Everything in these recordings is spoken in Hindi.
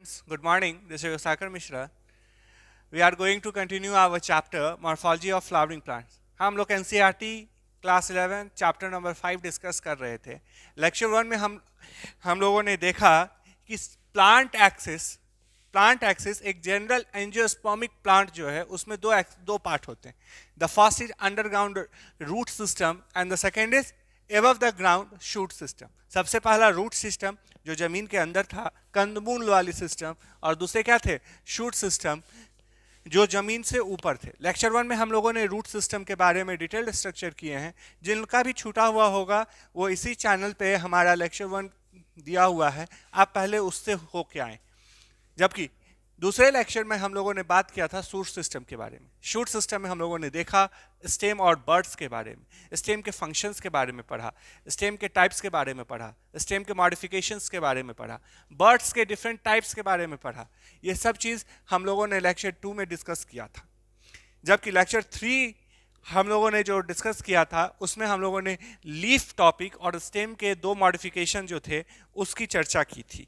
Good morning, this is Sakar Mishra. We are going to continue our chapter Morphology of Flowering Plants. हम लोग NCERT class 11 chapter number 5 discuss कर रहे थे. लेक्चर 1 में हम लोगों ने देखा कि प्लांट एक्सिस एक जनरल एंजियोस्पर्मिक प्लांट जो है उसमें दो पार्ट होते हैं. The first is underground root system and the second is above the ground shoot system. सबसे पहला रूट सिस्टम जो जमीन के अंदर था, कंदमूल वाली सिस्टम, और दूसरे क्या थे, शूट सिस्टम जो जमीन से ऊपर थे. लेक्चर 1 में हम लोगों ने रूट सिस्टम के बारे में डिटेल्ड स्ट्रक्चर किए हैं. जिनका भी छूटा हुआ होगा वो इसी चैनल पे हमारा लेक्चर 1 दिया हुआ है, आप पहले उससे होके आए. जबकि दूसरे लेक्चर में हम लोगों ने बात किया था शूट सिस्टम के बारे में. शूट सिस्टम में हम लोगों ने देखा स्टेम और बर्ड्स के बारे में, स्टेम के फंक्शंस के बारे में पढ़ा, स्टेम के टाइप्स के बारे में पढ़ा, स्टेम के मॉडिफिकेशंस के बारे में पढ़ा, बर्ड्स के डिफरेंट टाइप्स के बारे में पढ़ा. ये सब चीज़ हम लोगों ने लेक्चर 2 में डिस्कस किया था. जबकि लेक्चर 3 हम लोगों ने जो डिस्कस किया था उसमें हम लोगों ने लीफ टॉपिक और स्टेम के दो मॉडिफिकेशन जो थे उसकी चर्चा की थी.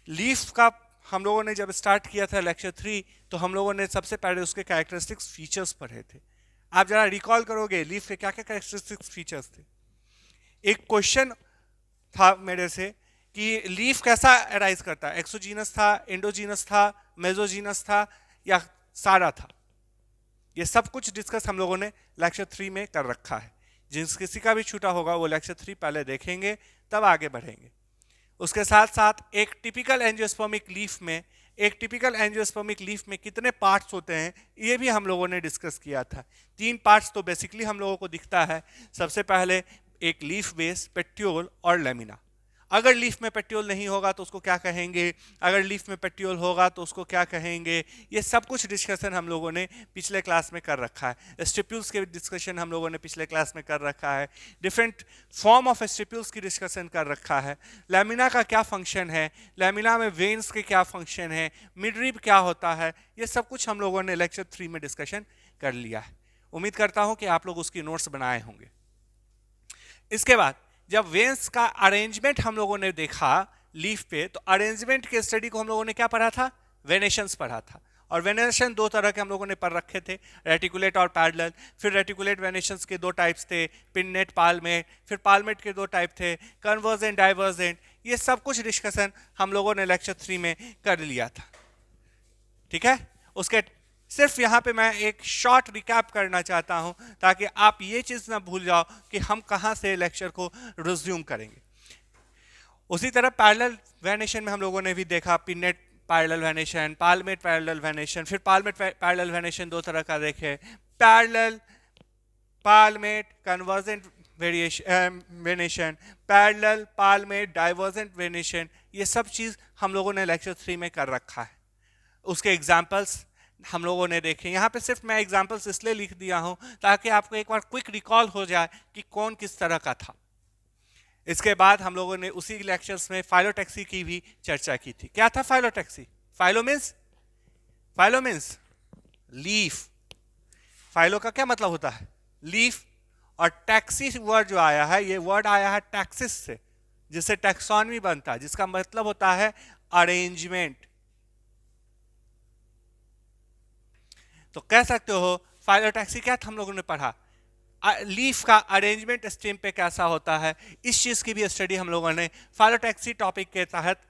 लीफ का हम लोगों ने जब स्टार्ट किया था लेक्चर 3 तो हम लोगों ने सबसे पहले उसके कैरेक्टरिस्टिक्स फीचर्स पढ़े थे. आप जरा रिकॉल करोगे लीफ के क्या क्या कैरेक्टरिस्टिक्स फीचर्स थे. एक क्वेश्चन था मेरे से कि लीफ कैसा अराइज करता है, एक्सोजीनस था, एंडोजीनस था, मेसोजीनस था या सारा था. ये सब कुछ डिस्कस हम लोगों ने लेक्चर 3 में कर रखा है. जिस किसी का भी छूटा होगा वो लेक्चर 3 पहले देखेंगे तब आगे बढ़ेंगे. उसके साथ साथ एक टिपिकल एंजियोस्पर्मिक लीफ में कितने पार्ट्स होते हैं ये भी हम लोगों ने डिस्कस किया था. 3 पार्ट्स तो बेसिकली हम लोगों को दिखता है. सबसे पहले एक लीफ बेस, पेट्यूल और लेमिना. अगर लीफ में पेट्यूल नहीं होगा तो उसको क्या कहेंगे, अगर लीफ में पेट्यूल होगा तो उसको क्या कहेंगे, ये सब कुछ डिस्कशन हम लोगों ने पिछले क्लास में कर रखा है. स्टिप्यूल्स के डिस्कशन हम लोगों ने पिछले क्लास में कर रखा है. डिफरेंट फॉर्म ऑफ स्टिप्यूल्स की डिस्कशन कर रखा है. लेमिना का क्या फंक्शन है, लेमिना में वेन्स के क्या फंक्शन है, मिडरिब क्या होता है, ये सब कुछ हम लोगों ने लेक्चर 3 में डिस्कशन कर लिया है. उम्मीद करता हूँ कि आप लोग उसकी नोट्स बनाए होंगे. इसके बाद जब वेन्स का अरेंजमेंट हम लोगों ने देखा लीफ पे, तो अरेंजमेंट के स्टडी को हम लोगों ने क्या पढ़ा था, वेनेशंस पढ़ा था. और वेनेशन दो तरह के हम लोगों ने पढ़ रखे थे, रेटिकुलेट और पैरेलल. फिर रेटिकुलेट वेनेशंस के दो टाइप्स थे, पिन्नेट, पाल्मेट. फिर पाल्मेट के दो टाइप थे, कन्वर्जेंट, डाइवर्जेंट. ये सब कुछ डिस्कशन हम लोगों ने लेक्चर 3 में कर लिया था. ठीक है. उसके सिर्फ यहाँ पे मैं एक शॉर्ट रिकैप करना चाहता हूँ ताकि आप ये चीज़ ना भूल जाओ कि हम कहाँ से लेक्चर को रिज्यूम करेंगे. उसी तरह पैरेलल वेनेशन में हम लोगों ने भी देखा pinnate parallel venation, palmate parallel venation. फिर पाल्मेट पैरेलल वेनेशन दो तरह का देखे, parallel, palmate, convergent venation, parallel, palmate, divergent venation. ये सब चीज़ हम लोगों ने लेक्चर 3 में कर रखा है. उसके एग्जाम्पल्स हम लोगों ने देखे. यहाँ पे सिर्फ मैं एग्जाम्पल्स इसलिए लिख दिया हूँ ताकि आपको एक बार क्विक रिकॉल हो जाए कि कौन किस तरह का था. इसके बाद हम लोगों ने उसी लेक्चर्स में फाइलोटैक्सी की भी चर्चा की थी. क्या था phyllotaxy? Phyllo means leaf. Phyllo का क्या मतलब होता है, लीफ. और टैक्सी वर्ड जो आया है, ये वर्ड आया है टैक्सिस से, जिससे टैक्सोनमी बनता है, जिसका मतलब होता है अरेंजमेंट. तो कह सकते हो फाइलोटैक्सी क्या था हम लोगों ने पढ़ा, लीफ का अरेंजमेंट स्टेम पे कैसा होता है. इस चीज़ की भी स्टडी हम लोगों ने फाइलोटैक्सी टॉपिक के तहत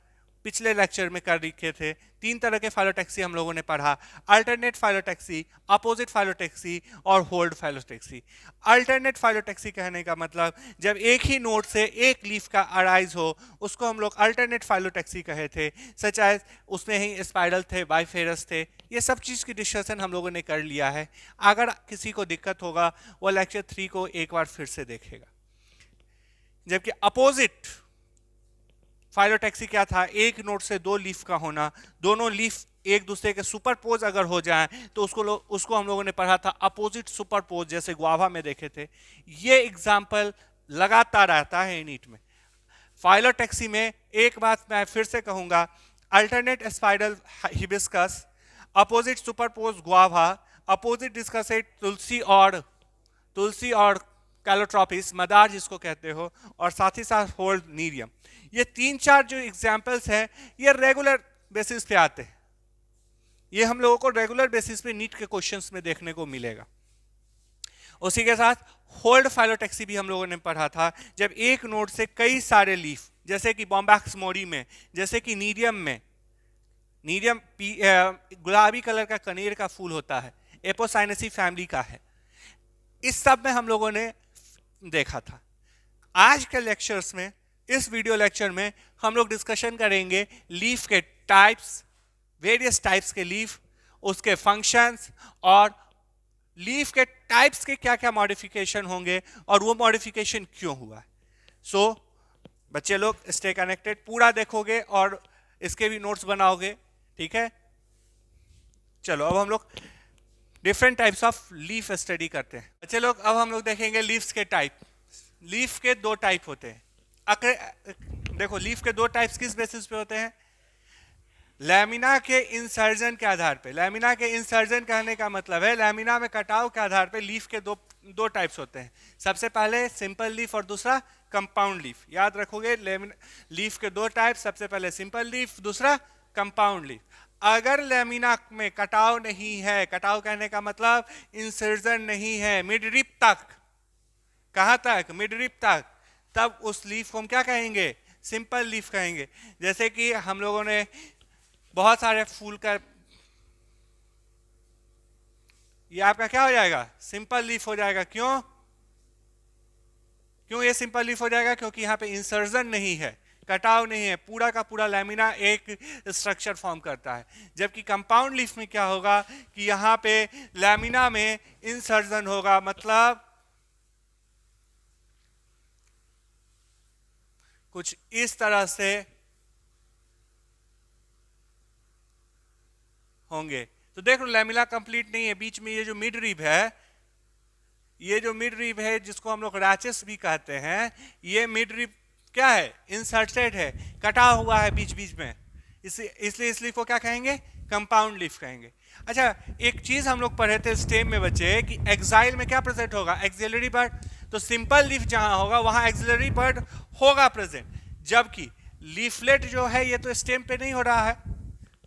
पिछले लेक्चर में कर रखे थे. 3 तरह के फाइलोटैक्सी हम लोगों ने पढ़ा, अल्टरनेट फाइलोटैक्सी, अपोजिट फाइलोटैक्सी और होल्ड फाइलोटैक्सी. अल्टरनेट फाइलोटैक्सी कहने का मतलब जब एक ही नोड से एक लीफ का अराइज हो उसको हम लोग अल्टरनेट फाइलोटैक्सी कहे थे. सच एज उसमें ही स्पाइरल थे, बाइफेरस थे. ये सब चीज़ की डिस्कशन हम लोगों ने कर लिया है. अगर किसी को दिक्कत होगा वो लेक्चर 3 को एक बार फिर से देखेगा. जबकि अपोजिट फाइलोटैक्सी क्या था, एक नोड से 2 लीफ का होना, दोनों लीफ एक दूसरे के सुपरपोज अगर हो जाएं तो उसको हम लोगों ने पढ़ा था अपोजिट सुपरपोज, जैसे गुआवा में देखे थे. ये एग्जाम्पल लगातार आता है नीट में. फाइलोटैक्सी में एक बात मैं फिर से कहूंगा, alternate spiral hibiscus, opposite superpose guava, opposite decussate tulsi और कैलोट्रोपिस, मदार जिसको कहते हो, और साथ ही साथ होल्ड नीरियम. ये 3-4 जो एग्जाम्पल्स हैं ये रेगुलर बेसिस पे आते हैं। ये हम लोगों को रेगुलर बेसिस पे नीट के क्वेश्चंस में देखने को मिलेगा। उसी के साथ होल्ड फाइलोटैक्सी भी हम लोगों ने पढ़ा था, जब एक नोड से कई सारे लीफ, जैसे कि बॉम्बैक्स मोरी में, जैसे कि नीडियम में, नीडियम गुलाबी कलर का कनेर का फूल होता है, एपोसाइनेसी फैमिली का है, इस सब में हम लोगों ने देखा था। आज के लेक्चर्स में, इस वीडियो लेक्चर में हम लोग डिस्कशन करेंगे लीफ के टाइप्स, वेरियस टाइप्स के लीफ, उसके फंक्शंस और लीफ के टाइप्स के क्या क्या मॉडिफिकेशन होंगे और वो मॉडिफिकेशन क्यों हुआ है। सो बच्चे लोग स्टे कनेक्टेड, पूरा देखोगे और इसके भी नोट्स बनाओगे, ठीक है। चलो अब हम लोग different types of leaf study करते हैं। बच्चे लोग अब हम लोग देखेंगे लीव्स के टाइप। लीफ के दो टाइप होते हैं। देखो लीफ के दो टाइप्स किस बेसिस पे होते हैं? लैमिना के इंसर्जन के आधार पे। लैमिना के इंसर्जन कहने का मतलब है लैमिना में कटाव के आधार पे लीफ के दो टाइप्स होते हैं। सबसे पहले सिंपल लीफ और दूसरा कंपाउंड लीफ। याद रखोगे लीफ के दो टाइप, सबसे पहले सिंपल लीफ, दूसरा कंपाउंड लीफ। अगर लैमिना में कटाव नहीं है, कटाव कहने का मतलब इंसर्जन नहीं है मिड रिप तक, कहां तक? मिड रिप तक, तब उस लीफ को हम क्या कहेंगे? सिंपल लीफ कहेंगे। जैसे कि हम लोगों ने बहुत सारे फूल का, ये आपका क्या हो जाएगा? सिंपल लीफ हो जाएगा। क्यों ये सिंपल लीफ हो जाएगा? क्योंकि यहाँ पे इंसर्जन नहीं है, कटाव नहीं है, पूरा का पूरा लैमिना एक स्ट्रक्चर फॉर्म करता है। जबकि कंपाउंड लीफ में क्या होगा कि यहाँ पे लैमिना में इंसर्जन होगा, मतलब कुछ इस तरह से होंगे। तो देख लो लैमिना कंप्लीट नहीं है, बीच में ये जो मिड रिब है, ये जो मिड रिब है जिसको हम लोग रैचेस भी कहते हैं, ये मिड रिब क्या है? इंसर्टेड है, कटा हुआ है बीच बीच में, इसलिए इस लीफ को क्या कहेंगे? कंपाउंड लीफ कहेंगे। अच्छा, एक चीज हम लोग पढ़े थे स्टेम में बच्चे कि एक्साइल में क्या प्रेजेंट होगा? Axillary bud. तो सिंपल लीफ जहां होगा वहां एक्सिलरी बर्ड होगा प्रेजेंट, जबकि लीफलेट जो है ये तो स्टेम पे नहीं हो रहा है,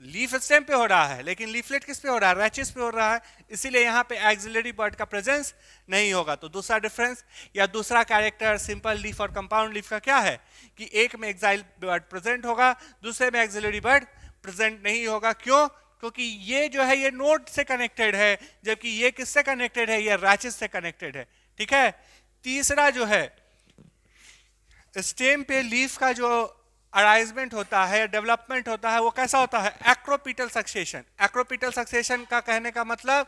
लीफ स्टेम पे हो रहा है, लेकिन लीफलेट किस पे हो रहा है? रैचेस पे हो रहा है, इसीलिए यहाँ पे एक्सिलरी बर्ड का प्रेजेंस नहीं होगा। तो दूसरा डिफरेंस या दूसरा कैरेक्टर सिंपल लीफ और कंपाउंड लीफ का क्या है कि एक में एक्साइल बर्ड प्रेजेंट होगा, दूसरे में एक्सिलरी बर्ड प्रेजेंट नहीं होगा। क्यों? क्योंकि ये जो है ये नोड से कनेक्टेड है, जबकि ये किससे कनेक्टेड है? ये रैचेस से कनेक्टेड है, ठीक है। तीसरा जो है स्टेम पे लीफ का जो अराइजमेंट होता है, डेवलपमेंट होता है, वो कैसा होता है? Acropetal succession. एक्रोपिटल सक्सेशन का कहने का मतलब,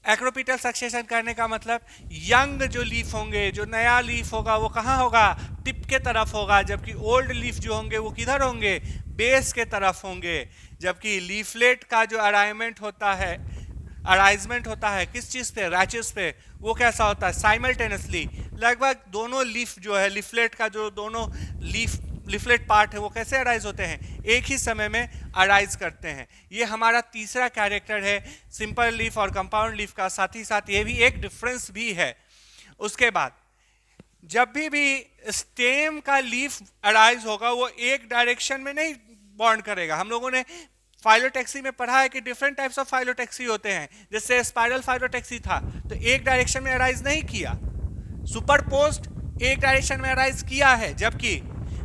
एक्रोपिटल सक्सेशन कहने का मतलब यंग जो लीफ होंगे, जो नया लीफ होगा वो कहाँ होगा? टिप के तरफ होगा, जबकि ओल्ड लीफ जो होंगे वो किधर होंगे? बेस के तरफ होंगे। जबकि लीफलेट का जो अराइजमेंट होता है किस चीज पे? रैचेस पे। वो कैसा होता है? साइमल्टेनियसली, लगभग दोनों लीफ जो है, लीफलेट का जो दोनों लीफलेट पार्ट है वो कैसे अराइज होते हैं? एक ही समय में अराइज करते हैं। ये हमारा तीसरा कैरेक्टर है सिंपल लीफ और कंपाउंड लीफ का। साथ ही साथ ये भी एक डिफरेंस भी है। उसके बाद जब भी स्टेम का लीफ अराइज होगा वो एक डायरेक्शन में नहीं बॉन्ड करेगा। हम लोगों ने फाइलोटैक्सी में पढ़ा है कि डिफरेंट टाइप्स ऑफ फाइलोटैक्सी होते हैं। जैसे स्पाइरल फाइलोटैक्सी था तो एक डायरेक्शन में अराइज नहीं किया, सुपरपोज्ड एक डायरेक्शन में अराइज किया है, जबकि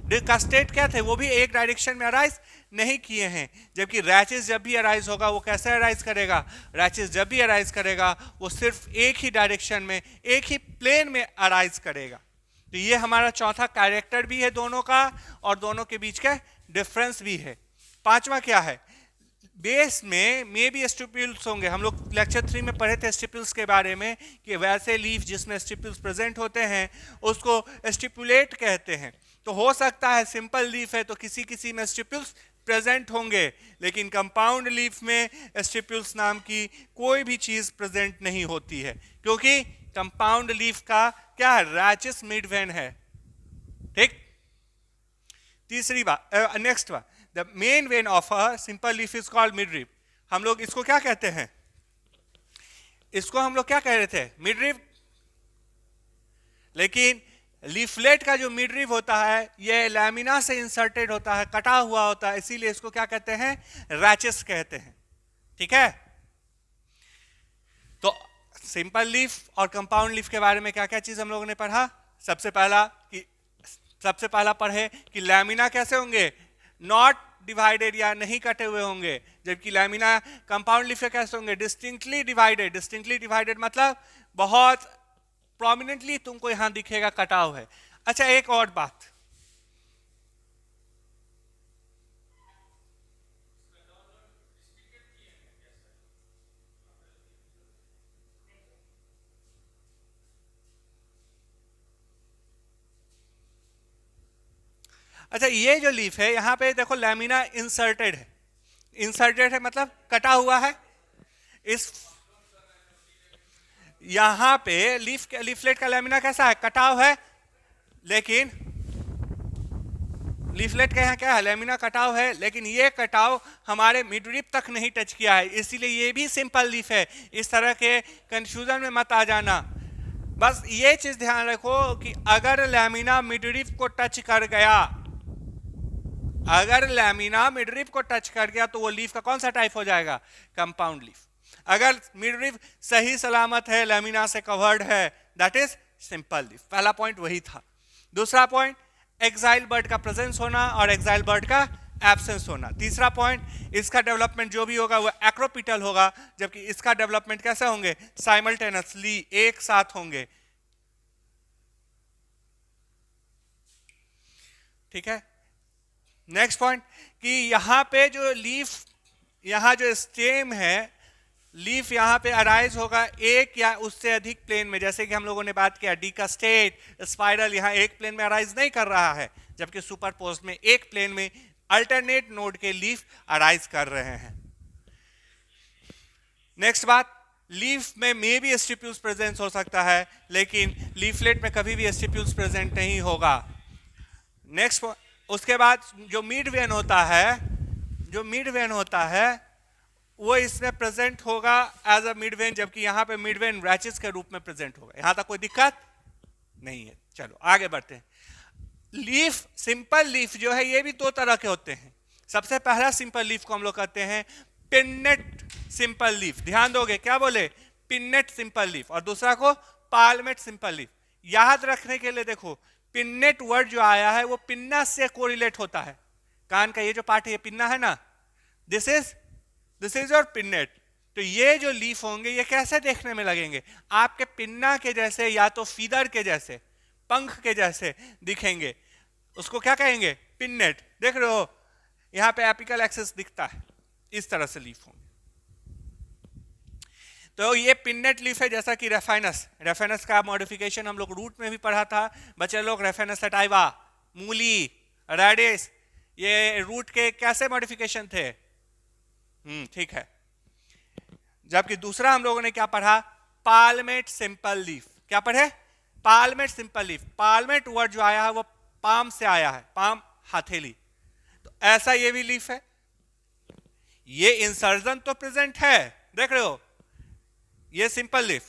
डिकस्टेट क्या थे? वो भी एक डायरेक्शन में अराइज नहीं किए हैं। जबकि रैचेस जब भी अराइज होगा वो कैसे अराइज करेगा? रैचेस जब भी अराइज करेगा वो सिर्फ एक ही डायरेक्शन में, एक ही प्लेन में अराइज करेगा। तो ये हमारा चौथा कैरेक्टर भी है दोनों का, और दोनों के बीच का डिफरेंस भी है। पांचवा क्या है? बेस में मे भी स्टिप्यूल्स होंगे। हम लोग लेक्चर 3 में पढ़े थे स्टिप्यूल्स के बारे में कि वैसे लीफ जिसमें स्टिप्यूल्स प्रेजेंट होते हैं उसको स्टिपुलेट कहते हैं। तो हो सकता है सिंपल लीफ है तो किसी किसी में स्टिप्यूल्स प्रेजेंट होंगे, लेकिन कंपाउंड लीफ में स्टिप्यूल्स नाम की कोई भी चीज प्रेजेंट नहीं होती है, क्योंकि कंपाउंड लीफ का क्या है? रैचेस मिड वेन है, ठीक। तीसरी बात, नेक्स्ट बात, the main vein of a simple leaf is called mid rib. हम लोग इसको क्या कहते हैं? इसको हम लोग क्या कह रहे थे? Mid rib. लेकिन लीफलेट का जो मिडरिव होता है ये लैमिना से इंसर्टेड होता है, कटा हुआ होता है, इसीलिए इसको क्या कहते हैं, रैचेस कहते हैं। ठीक है, तो सिंपल लीफ और कंपाउंड लीफ के बारे में क्या क्या चीज हम लोगों ने पढ़ा। सबसे पहला पढ़े कि लैमिना कैसे होंगे, नॉट डिवाइडेड या नहीं कटे हुए होंगे, जबकि लैमिना कंपाउंड लीफ के कैसे होंगे, डिस्टिंक्टली डिवाइडेड। डिस्टिंक्टली डिवाइडेड मतलब बहुत प्रोमिनेंटली तुमको यहां दिखेगा कटाव है। अच्छा, एक और बात, अच्छा ये जो लीफ है यहां पे देखो लैमिना इंसर्टेड है, इंसर्टेड है मतलब कटा हुआ है। इस यहां पे लीफलेट का लैमिना कैसा है, कटाव है, लेकिन लीफलेट का यहाँ क्या है, लैमिना कटाव है, लेकिन ये कटाव हमारे मिडरिप तक नहीं टच किया है, इसीलिए ये भी सिंपल लीफ है। इस तरह के कंफ्यूजन में मत आ जाना। बस ये चीज ध्यान रखो कि अगर लैमिना मिडरिप को टच कर गया, अगर लैमिना मिडरिप को टच कर गया तो वो लीफ का कौन सा टाइप हो जाएगा, कंपाउंड लीफ। अगर मिडरिप सही सलामत है, लैमिना से कवर्ड है, दैट इज सिंपल लीफ। पहला पॉइंट वही था। दूसरा पॉइंट, एक्साइल बर्ड का प्रेजेंस होना और एक्साइल बर्ड का एब्सेंस होना। तीसरा पॉइंट, इसका डेवलपमेंट जो भी होगा वो एक्रोपिटल होगा, जबकि इसका डेवलपमेंट कैसे होंगे, साइमल्टेनियसली, एक साथ होंगे। ठीक है, नेक्स्ट पॉइंट कि यहां पे जो लीफ, यहां जो स्टेम है, लीफ यहां पे अराइज होगा एक या उससे अधिक प्लेन में, जैसे कि हम लोगों ने बात किया डिकास्टेट, स्पाइरल, यहां एक प्लेन में अराइज नहीं कर रहा है, जबकि सुपरपोज में एक प्लेन में अल्टरनेट नोड के लीफ अराइज कर रहे हैं। नेक्स्ट बात, लीफ में मे भी स्टिप्यूल्स प्रेजेंस हो सकता है, लेकिन लीफलेट में कभी भी स्टिप्यूल्स प्रेजेंट नहीं होगा। नेक्स्ट, उसके बाद जो मिड वेन होता है, जो मिड वेन होता है वो इसमें प्रेजेंट होगा एज अ मिड वेन, जबकि यहां पे मिड वेन रैचेस के रूप में प्रेजेंट होगा। यहां तक कोई दिक्कत नहीं है। चलो आगे बढ़ते हैं। लीफ, सिंपल लीफ जो है ये भी दो तरह के होते हैं। सबसे पहला सिंपल लीफ को हम लोग कहते हैं पिन्नेट सिंपल लीफ, ध्यान दोगे, क्या बोले, पिन्नेट सिंपल लीफ, और दूसरा को पाल्मेट सिंपल लीफ। याद रखने के लिए देखो, पिन्नेट वर्ड जो आया है वो पिन्ना से कोरिलेट होता है। कान का ये जो पार्ट है ये पिन्ना है ना, दिस इज योर पिन्नेट। तो ये जो लीफ होंगे ये कैसे देखने में लगेंगे, आपके पिन्ना के जैसे या तो फीदर के जैसे, पंख के जैसे दिखेंगे, उसको क्या कहेंगे, पिन्नेट। देख रहे हो यहां पे एपिकल एक्सिस दिखता है, इस तरह से लीफ होंगे। तो ये पिन्नेट लीफ है, जैसा कि रेफेनस का मॉडिफिकेशन हम लोग रूट में भी पढ़ा था बच्चे लोग। रेफेनस सटाइवा, मूली, रेडिस, ये रूट के कैसे मॉडिफिकेशन थे, ठीक है। जबकि दूसरा हम लोगों ने क्या पढ़ा, पाल्मेट सिंपल लीफ। क्या पढ़े, पाल्मेट सिंपल लीफ। पाल्मेट वर्ड जो आया है वो पाम से आया है, पाम हथेली। तो ऐसा ये भी लीफ है। ये इंसर्जन तो प्रेजेंट है, देख रहे हो, ये सिंपल लीफ,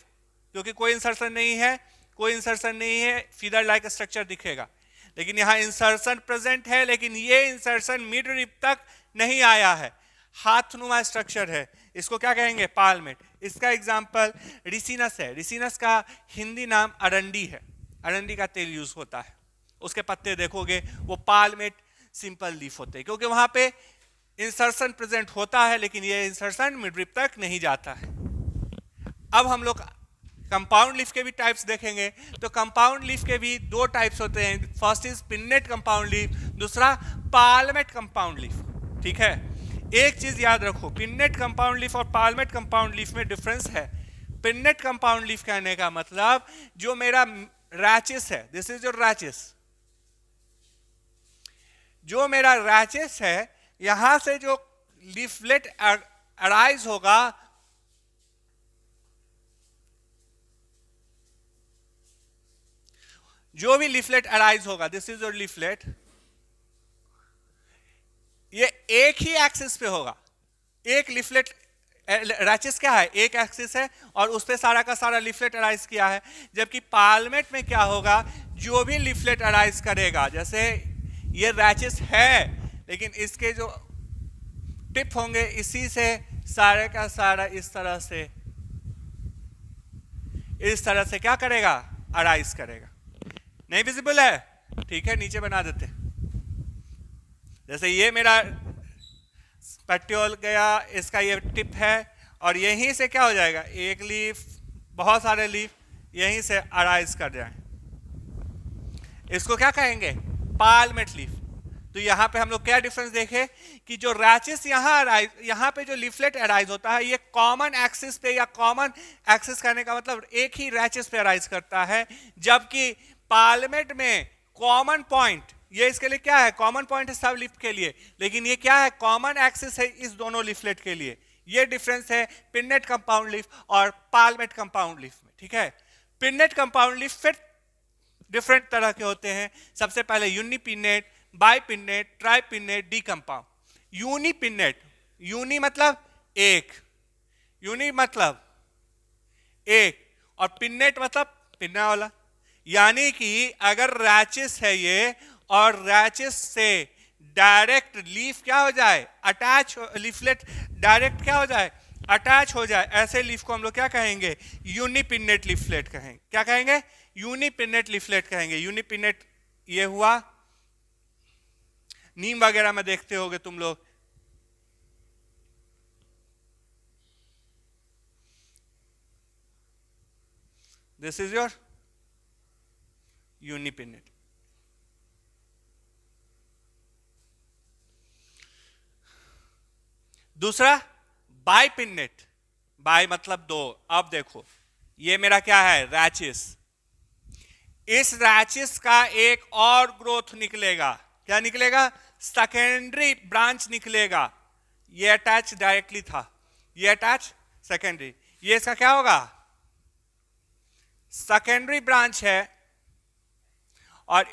क्योंकि कोई इंसर्शन नहीं है, कोई इंसर्शन नहीं है, फीदर लाइक स्ट्रक्चर दिखेगा। लेकिन यहां इंसर्शन प्रेजेंट है, लेकिन ये इंसर्शन मिड रिब तक नहीं आया है, हाथनुमा स्ट्रक्चर है, इसको क्या कहेंगे, पाल्मेट। इसका एग्जांपल रिसिनस है। रिसिनस का हिंदी नाम अरंडी है, अरंडी का तेल यूज होता है, उसके पत्ते देखोगे वो पाल्मेट सिंपल लीफ होते हैं, क्योंकि वहां पे इंसर्शन प्रेजेंट होता है, लेकिन ये इंसर्शन मिड रिब तक नहीं जाता है। अब हम लोग कंपाउंड लीफ के भी टाइप्स देखेंगे। तो कंपाउंड लीफ के भी दो टाइप्स होते हैं, first is pennate compound leaf, दूसरा पाल्मेट कंपाउंड लीफ। ठीक है, एक चीज याद रखो, पिन्नेट कंपाउंड लीफ और पाल्मेट कंपाउंड लीफ में डिफरेंस है। पिन्नेट कंपाउंड लीफ कहने का मतलब जो मेरा रैचेस है, दिस इज योर रैचेस, जो मेरा रैचेस है यहां से जो लीफलेट अराइज होगा, जो भी लीफलेट अराइज होगा, दिस इज योर लीफलेट, ये एक ही एक्सिस पे होगा, एक लीफलेट रैचेस क्या है, एक एक्सिस है और उस पे सारा का सारा लीफलेट अराइज किया है। जबकि पालमेट में क्या होगा, जो भी लीफलेट अराइज करेगा, जैसे ये रैचेस है लेकिन इसके जो टिप होंगे इसी से सारे का सारा इस तरह से क्या करेगा, अराइज करेगा। नहीं विजिबल है, ठीक है, नीचे बना देते। जैसे ये मेरा पेट्योल गया, इसका ये टिप है और यहीं से क्या हो जाएगा, एक लीफ, बहुत सारे लीफ यहीं से अराइज कर जाए, इसको क्या कहेंगे, पालमेट लीफ। तो यहाँ पे हम लोग क्या डिफरेंस देखे कि जो रैचेस यहाँ पे जो लीफलेट अराइज होता है, ये कॉमन एक्सिस पे या कॉमन एक्सिस करने का मतलब एक ही रैचेस पे अराइज करता है, जबकि पालमेट में कॉमन पॉइंट, ये इसके लिए क्या है, कॉमन पॉइंट है सब लीफ के लिए, लेकिन ये क्या है, कॉमन एक्सिस है इस दोनों लीफलेट के लिए। ये डिफरेंस है पिन्नेट कंपाउंड लीफ और पालमेट कंपाउंड लीफ में, ठीक है। पिन्नेट कंपाउंड लीफ फिर डिफरेंट तरह के होते हैं। सबसे पहले यूनिपिन्नेट, बाइपिन्नेट, ट्राइपिन्नेट, डी कंपाउंड। यूनिपिन्नेट, यूनि मतलब एक, यूनि मतलब एक, और पिन्नेट मतलब पिन्ना वाला। यानी कि अगर रैचेस है ये और रैचेस से डायरेक्ट लीफ क्या हो जाए, अटैच, लीफलेट डायरेक्ट क्या हो जाए, अटैच हो जाए, ऐसे लीफ को हम लोग क्या कहेंगे, यूनिपिन्नेट लीफलेट कहेंगे। क्या कहेंगे, यूनिपिन्नेट लीफलेट कहेंगे। यूनिपिन्नेट ये हुआ, नीम वगैरह में देखते होगे तुम लोग, दिस इज योर यूनिपिन्नेट। दूसरा बाइपिन्नेट, बाई मतलब दो। अब देखो ये मेरा क्या है, रैचेस, इस रैचेस का एक और ग्रोथ निकलेगा, क्या निकलेगा, सेकेंडरी ब्रांच निकलेगा। ये अटैच डायरेक्टली था, ये अटैच सेकेंडरी, ये इसका क्या होगा, सेकेंडरी ब्रांच है। और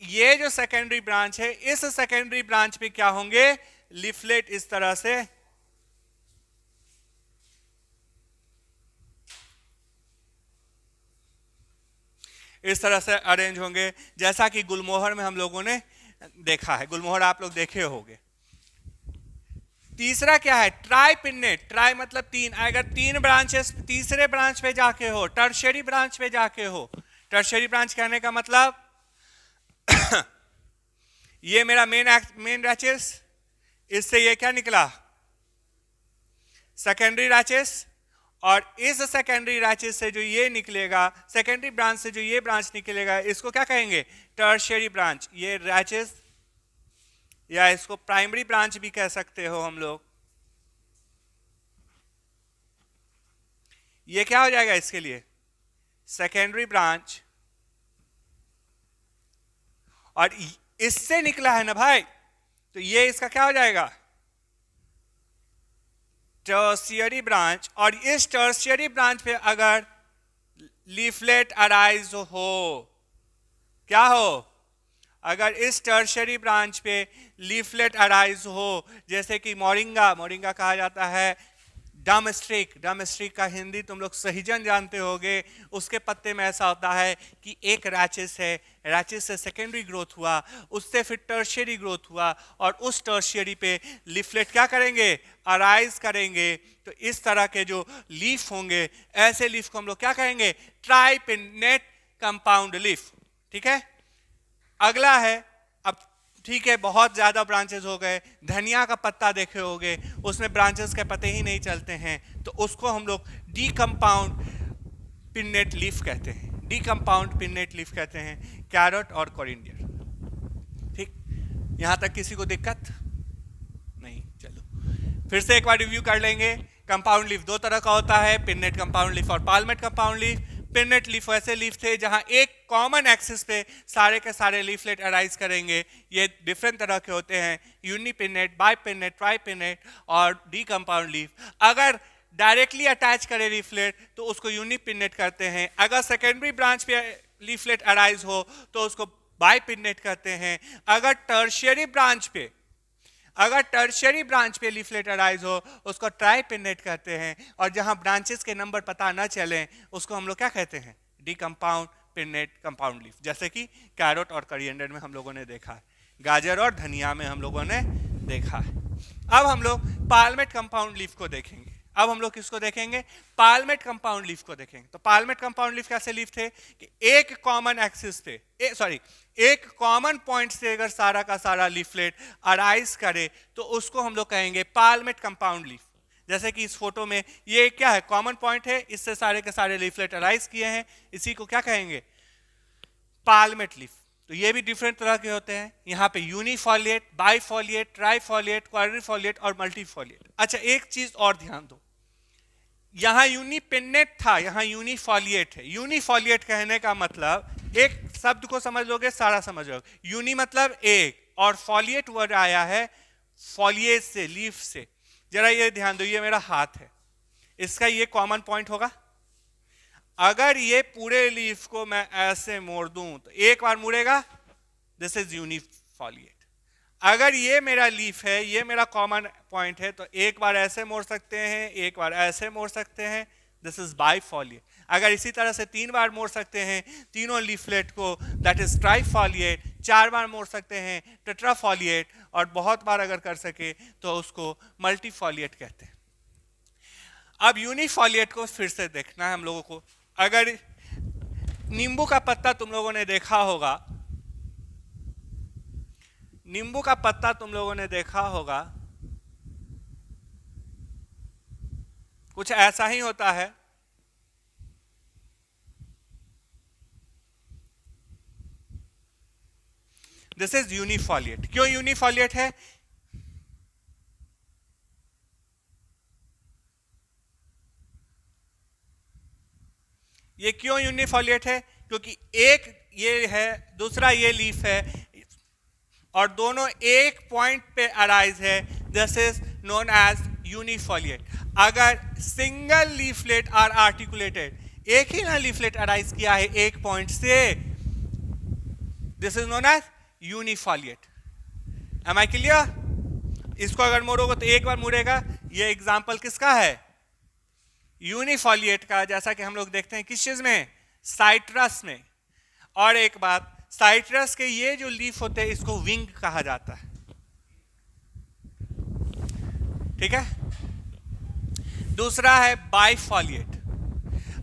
ये जो सेकेंडरी ब्रांच है, इस सेकेंडरी ब्रांच पे क्या होंगे, लीफलेट इस तरह से अरेंज होंगे, जैसा कि गुलमोहर में हम लोगों ने देखा है। गुलमोहर आप लोग देखे होंगे। तीसरा क्या है, ट्राइपिन्नेट। ट्राई मतलब तीन, अगर तीन ब्रांचेस तीसरे ब्रांच पे जाके हो, टर्शियरी ब्रांच पे जाके हो। टर्शियरी ब्रांच कहने का मतलब ये मेरा मेन रैचेस, इससे ये क्या निकला, सेकेंडरी रैचेस, और इस सेकेंडरी रैचेस से जो ये निकलेगा, सेकेंडरी ब्रांच से जो ये ब्रांच निकलेगा, इसको क्या कहेंगे, टर्शियरी ब्रांच। ये रैचेस या इसको प्राइमरी ब्रांच भी कह सकते हो हम लोग। ये क्या हो जाएगा इसके लिए, सेकेंडरी ब्रांच, और इससे निकला है ना भाई, तो ये इसका क्या हो जाएगा, टर्शियरी ब्रांच। और इस टर्शियरी ब्रांच पे अगर लीफलेट अराइज हो, क्या हो, अगर इस टर्शियरी ब्रांच पे लीफलेट अराइज हो, जैसे कि मोरिंगा, मोरिंगा कहा जाता है, डमस्ट्रिक, डमस्ट्रिक का हिंदी तुम लोग सहीजन जानते होगे। उसके पत्ते में ऐसा होता है कि एक रैचेस है, रैचेस से सेकेंडरी ग्रोथ हुआ, उससे फिर टर्शियरी ग्रोथ हुआ, और उस टर्शियरी पे लीफलेट क्या करेंगे, अराइज करेंगे। तो इस तरह के जो लीफ होंगे, ऐसे लीफ को हम लोग क्या कहेंगे, ट्राइपिन्नेट कंपाउंड लीफ। ठीक है, अगला है, अब ठीक है बहुत ज्यादा ब्रांचेस हो गए, धनिया का पत्ता देखे होगे, उसमें ब्रांचेस के पत्ते ही नहीं चलते हैं, तो उसको हम लोग डीकंपाउंड पिन्नेट लीफ कहते हैं, डीकंपाउंड पिन्नेट लीफ कहते हैं, कैरेट और कोरिंडियर। ठीक, यहां तक किसी को दिक्कत नहीं? चलो फिर से एक बार रिव्यू कर लेंगे। कंपाउंड लीफ दो तरह का होता है, पिन्नेट कंपाउंड लीफ और पालमेट कंपाउंड लीफ। पिन्नेट लीफ वैसे लीफ थे जहां एक कॉमन एक्सिस पे सारे के सारे लीफलेट अराइज करेंगे। ये डिफरेंट तरह के होते हैं, यूनिपिन्नेट, बाइपिन्नेट, ट्राइपिन्नेट और डी कंपाउंड लीफ। अगर डायरेक्टली अटैच करे लीफलेट तो उसको यूनिपिन्नेट कहते हैं, अगर सेकेंडरी ब्रांच पे लीफलेट अराइज हो तो उसको बाइपिन्नेट कहते हैं, अगर टर्शियरी ब्रांच पे अगर टर्शियरी ब्रांच पे लीफलेट अराइज हो उसको ट्राइपिन्नेट कहते हैं, और जहां ब्रांचेस के नंबर पता न चले उसको हम लोग क्या कहते हैं, डीकंपाउंड पिन्नेट कंपाउंड लीफ, जैसे कि कैरोट और करिएंडर में हम लोगों ने देखा है, गाजर और धनिया में हम लोगों ने देखा है। अब हम लोग पाल्मेट कंपाउंड लीफ को देखेंगे। अब हम लोग किसको देखेंगे, पाल्मेट कंपाउंड लीफ को देखेंगे। तो पाल्मेट कंपाउंड लीफ कैसे लीफ थे कि एक कॉमन एक्सिस थे, एक कॉमन पॉइंट से अगर सारा का सारा लीफलेट अराइज करे तो उसको हम लोग कहेंगे पाल्मेट कंपाउंड लीफ। जैसे कि इस फोटो में ये क्या है, कॉमन पॉइंट है, इससे सारे के सारे लीफलेट अराइज किए हैं, इसी को क्या कहेंगे, पाल्मेट लीफ। तो ये भी डिफरेंट तरह के होते हैं, यहाँ पे यूनिफॉलिएट, बाइफॉलिएट, ट्राइफॉलिएट, क्वाड्रिफॉलिएट और मल्टीफॉलिएट। अच्छा एक चीज और ध्यान दो, यहाँ यूनिपिन्नेट था, यहाँ यूनिफॉलिएट है। यूनिफॉलिएट कहने का मतलब, एक शब्द को समझ लोगे सारा समझ लोगे, यूनि मतलब एक, और फॉलिएट वर्ड आया है फॉलिएज से, लीफ से। जरा ये ध्यान दो, ये मेरा हाथ है, इसका ये कॉमन पॉइंट होगा। अगर ये पूरे लीफ को मैं ऐसे मोड़ दूं तो एक बार मुड़ेगा, दिस इज यूनिफॉलिएट। अगर ये मेरा लीफ है, ये मेरा कॉमन पॉइंट है, तो एक बार ऐसे मोड़ सकते हैं, एक बार ऐसे मोड़ सकते हैं, दिस इज बाइफॉलिएट। अगर इसी तरह से 3 बार मोड़ सकते हैं तीनों लीफलेट को, दैट इज ट्राइफॉलिएट। 4 बार मोड़ सकते हैं टेट्राफॉलिएट, और बहुत बार अगर कर सके तो उसको मल्टीफॉलिएट कहते हैं। अब यूनिफॉलिएट को फिर से देखना है हम लोगों को। अगर नींबू का पत्ता तुम लोगों ने देखा होगा, नींबू का पत्ता तुम लोगों ने देखा होगा, कुछ ऐसा ही होता है। This is unifoliate. क्यों यूनिफॉलिएट है, ये क्यों यूनिफॉलिएट है, क्योंकि एक ये है, दूसरा ये लीफ है, और दोनों एक पॉइंट पे अराइज है, दिस इज नोन एज यूनिफॉलिएट। अगर सिंगल लीफलेट आर आर्टिकुलेटेड, एक ही ना लीफलेट अराइज किया है एक पॉइंट से, this is known as unifoliate. Am I clear? इसको अगर मोड़ोगे तो एक बार मुड़ेगा। ये एग्जांपल किसका है, यूनिफॉलिएट का, जैसा कि हम लोग देखते हैं किस चीज में, साइट्रस में। और एक बात, साइट्रस के ये जो लीफ होते हैं इसको विंग कहा जाता है, ठीक है। दूसरा है बाइफॉलिएट।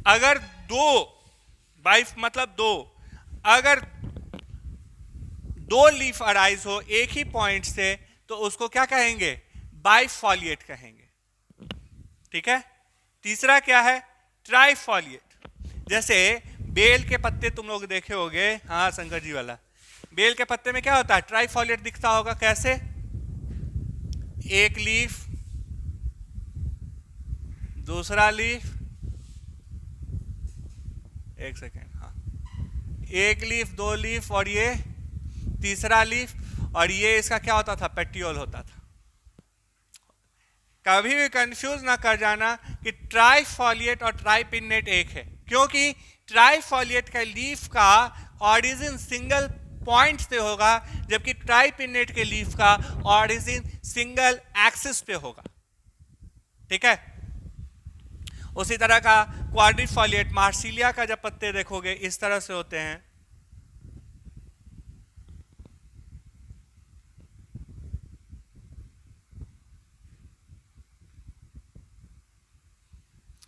अगर दो, बाइफ मतलब दो, अगर दो लीफ अराइज हो एक ही पॉइंट से तो उसको क्या कहेंगे, बाइफॉलिएट कहेंगे, ठीक है। तीसरा क्या है, ट्राइफॉलिएट। जैसे बेल के पत्ते तुम लोग देखे होंगे, हाँ शंकर जी वाला, बेल के पत्ते में क्या होता है, ट्राइफॉलिएट दिखता होगा। कैसे, एक लीफ, दूसरा लीफ, एक सेकेंड, हाँ, एक लीफ, दो लीफ, और ये तीसरा लीफ, और ये इसका क्या होता था, पेटियोल होता था। कभी भी कंफ्यूज ना कर जाना कि ट्राइफॉलिएट और ट्राइपिन्नेट एक है, क्योंकि ट्राइफॉलिएट का लीफ का ऑरिजिन सिंगल पॉइंट से होगा, जबकि ट्राइपिन्नेट के लीफ का ऑरिजिन सिंगल एक्सिस पे होगा, ठीक है। उसी तरह का क्वाड्रिफॉलिएट, मार्सिलिया का जब पत्ते देखोगे इस तरह से होते हैं।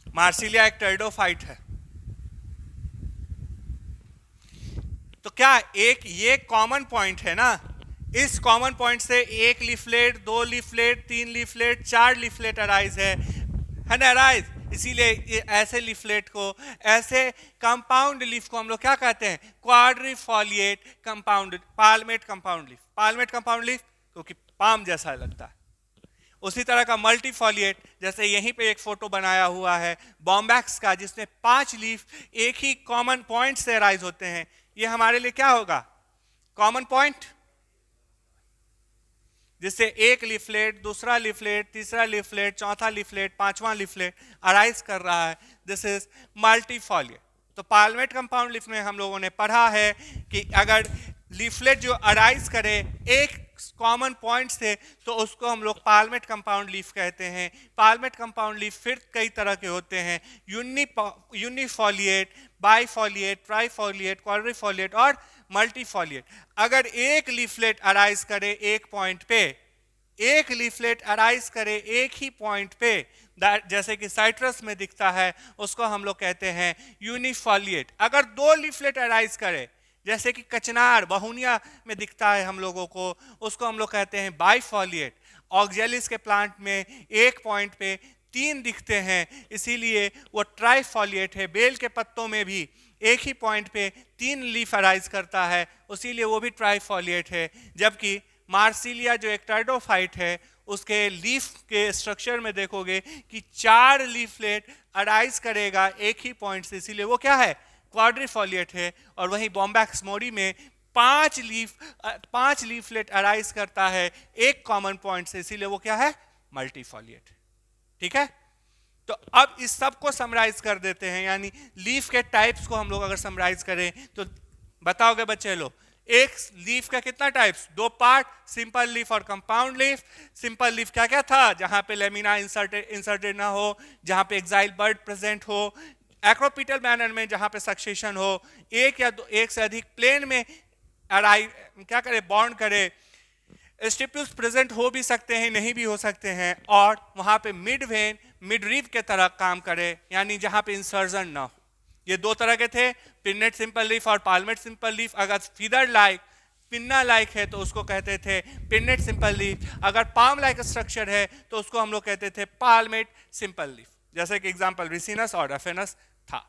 मार्सिलिया एक टेरिडोफाइट है। तो क्या एक ये कॉमन पॉइंट है ना, इस कॉमन पॉइंट से एक लीफलेट, दो लीफलेट, तीन लीफलेट, चार लीफलेट अराइज है ना, अराइज। इसीलिए ये ऐसे लीफलेट को, ऐसे कंपाउंड लीफ को हम लोग क्या कहते हैं, quadrifoliate compound, palmate compound leaf. Palmate compound leaf क्योंकि पाम जैसा लगता है। उसी तरह का मल्टीफॉलिएट, जैसे यहीं पे एक फोटो बनाया हुआ है बॉम्बैक्स का, जिसमें 5 लीफ एक ही कॉमन पॉइंट से अराइज होते हैं। ये हमारे लिए क्या होगा, कॉमन पॉइंट, जिससे एक लीफलेट, दूसरा लीफलेट, तीसरा लीफलेट, चौथा लीफलेट, पांचवां लीफलेट अराइज कर रहा है, दिस इज मल्टीफॉलिएट। तो पाल्मेट कंपाउंड लीफ में हम लोगों ने पढ़ा है कि अगर लीफलेट जो अराइज करे एक कॉमन पॉइंट्स थे तो उसको हम लोग पाल्मेट कंपाउंड लीफ कहते हैं। पाल्मेट कंपाउंड लीफ फिर कई तरह के होते हैं, यूनिफॉलिएट, बाईफॉलिएट, ट्राईफॉलिएट, क्वाड्रीफॉलिएट और मल्टीफॉलिएट। अगर एक लीफलेट अराइज करे एक पॉइंट पे, एक लीफलेट अराइज करे एक ही पॉइंट पे, जैसे कि साइट्रस में दिखता है, उसको हम लोग कहते हैं यूनिफॉलिएट। अगर दो लीफलेट अराइज करे, जैसे कि कचनार बहुनिया में दिखता है हम लोगों को, उसको हम लोग कहते हैं बाईफॉलिएट। ऑक्जेलिस के प्लांट में एक पॉइंट पे तीन दिखते हैं, इसीलिए वो ट्राईफॉलिएट है। बेल के पत्तों में भी एक ही पॉइंट पे तीन लीफ अराइज करता है, इसीलिए वो भी ट्राईफॉलिएट है। जबकि मार्सिलिया जो एक टर्डोफाइट है, उसके लीफ के स्ट्रक्चर में देखोगे कि चार लीफलेट अराइज करेगा एक ही पॉइंट से, इसीलिए वो क्या है, क्वाड्रीफॉलिएट है। और वहीं बॉम्बैक्स मोरी में पांच लीफलेट अराइज करता है एक कॉमन पॉइंट से, इसीलिए वो क्या है, मल्टीफॉलिएट। ठीक है, तो अब इस सब को समराइज कर देते हैं, यानी लीफ के टाइप्स को हम लोग अगर समराइज करें तो बताओगे बच्चे लोग, एक लीफ का कितना टाइप्स, दो पार्ट, सिंपल लीफ और कंपाउंड लीफ। सिंपल लीफ क्या क्या था, जहां पे लेमिना इंसर्टेड ना हो, जहां पे एक्साइल बर्ड प्रेजेंट हो, एक्रोपिटल मैनर में जहां पे सक्सेशन हो, एक या दो, एक से अधिक प्लेन में क्या करे, बॉन्ड करे। स्टिप्यूल्स प्रेजेंट हो भी सकते हैं, नहीं भी हो सकते हैं, और वहां पे मिड वेन, मिड रीव के तरह काम करे, यानी जहां पे इंसर्जन ना हो। ये दो तरह के थे, पिन्नेट सिंपल लीफ और पाल्मेट सिंपल लीफ। अगर फीदर लाइक, पिन्ना लाइक है तो उसको कहते थे पिन्नेट सिंपल लीफ। अगर पाम लाइक स्ट्रक्चर है तो उसको हम लोग कहते थे पाल्मेट सिंपल लीफ, जैसे कि एग्जांपल रिसिनस और रफेनस था।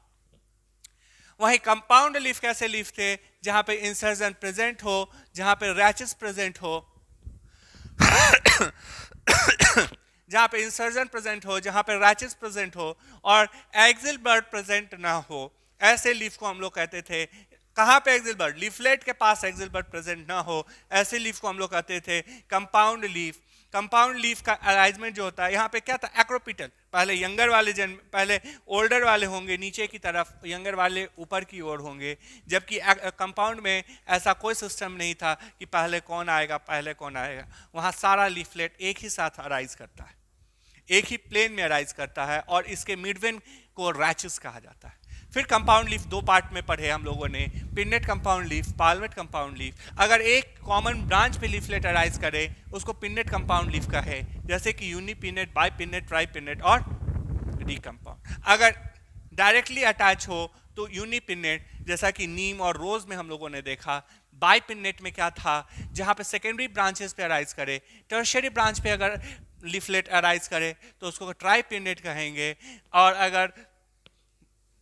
वहीं कंपाउंड लीफ कैसे लीफ थे, जहां पे इंसर्जन प्रेजेंट हो, जहां पे रैचेस प्रेजेंट हो जहां पे इंसर्जन प्रेजेंट हो, जहां पे रैचेस प्रेजेंट हो और एक्सिल बर्ड प्रेजेंट ना हो, ऐसे लीफ को हम लोग कहते थे। कहां पे एक्सिल बर्ड, लीफलेट के पास एक्सिल बर्ड प्रेजेंट ना हो, ऐसे लीफ को हम लोग कहते थे कंपाउंड लीफ। कंपाउंड लीफ का अरेंजमेंट जो होता है, यहाँ पे क्या था, एक्रोपिटल, पहले यंगर वाले पहले ओल्डर वाले होंगे नीचे की तरफ, यंगर वाले ऊपर की ओर होंगे। जबकि कंपाउंड में ऐसा कोई सिस्टम नहीं था कि पहले कौन आएगा पहले कौन आएगा, वहाँ सारा लीफलेट एक ही साथ अराइज करता है, एक ही प्लेन में अराइज करता है, और इसके मिडवेन को रैचेस कहा जाता है। फिर कंपाउंड लीफ दो पार्ट में पढ़े हम लोगों ने, pinnate compound leaf, palmate compound leaf. अगर एक कॉमन ब्रांच पे लीफलेट अराइज करे उसको पिन्नेट कंपाउंड लीफ का है, जैसे कि यूनिपिन्नेट, बाईपिन्नेट, ट्राईपिन्नेट और डी कंपाउंड। अगर डायरेक्टली अटैच हो तो यूनिपिन्नेट, जैसा कि नीम और रोज में हम लोगों ने देखा। बाईपिन्नेट में क्या था, जहां पे सेकेंडरी ब्रांचेस पे अराइज करे। टर्शियरी ब्रांच पे अगर लीफलेट अराइज करे तो उसको ट्राईपिन्नेट कहेंगे। और अगर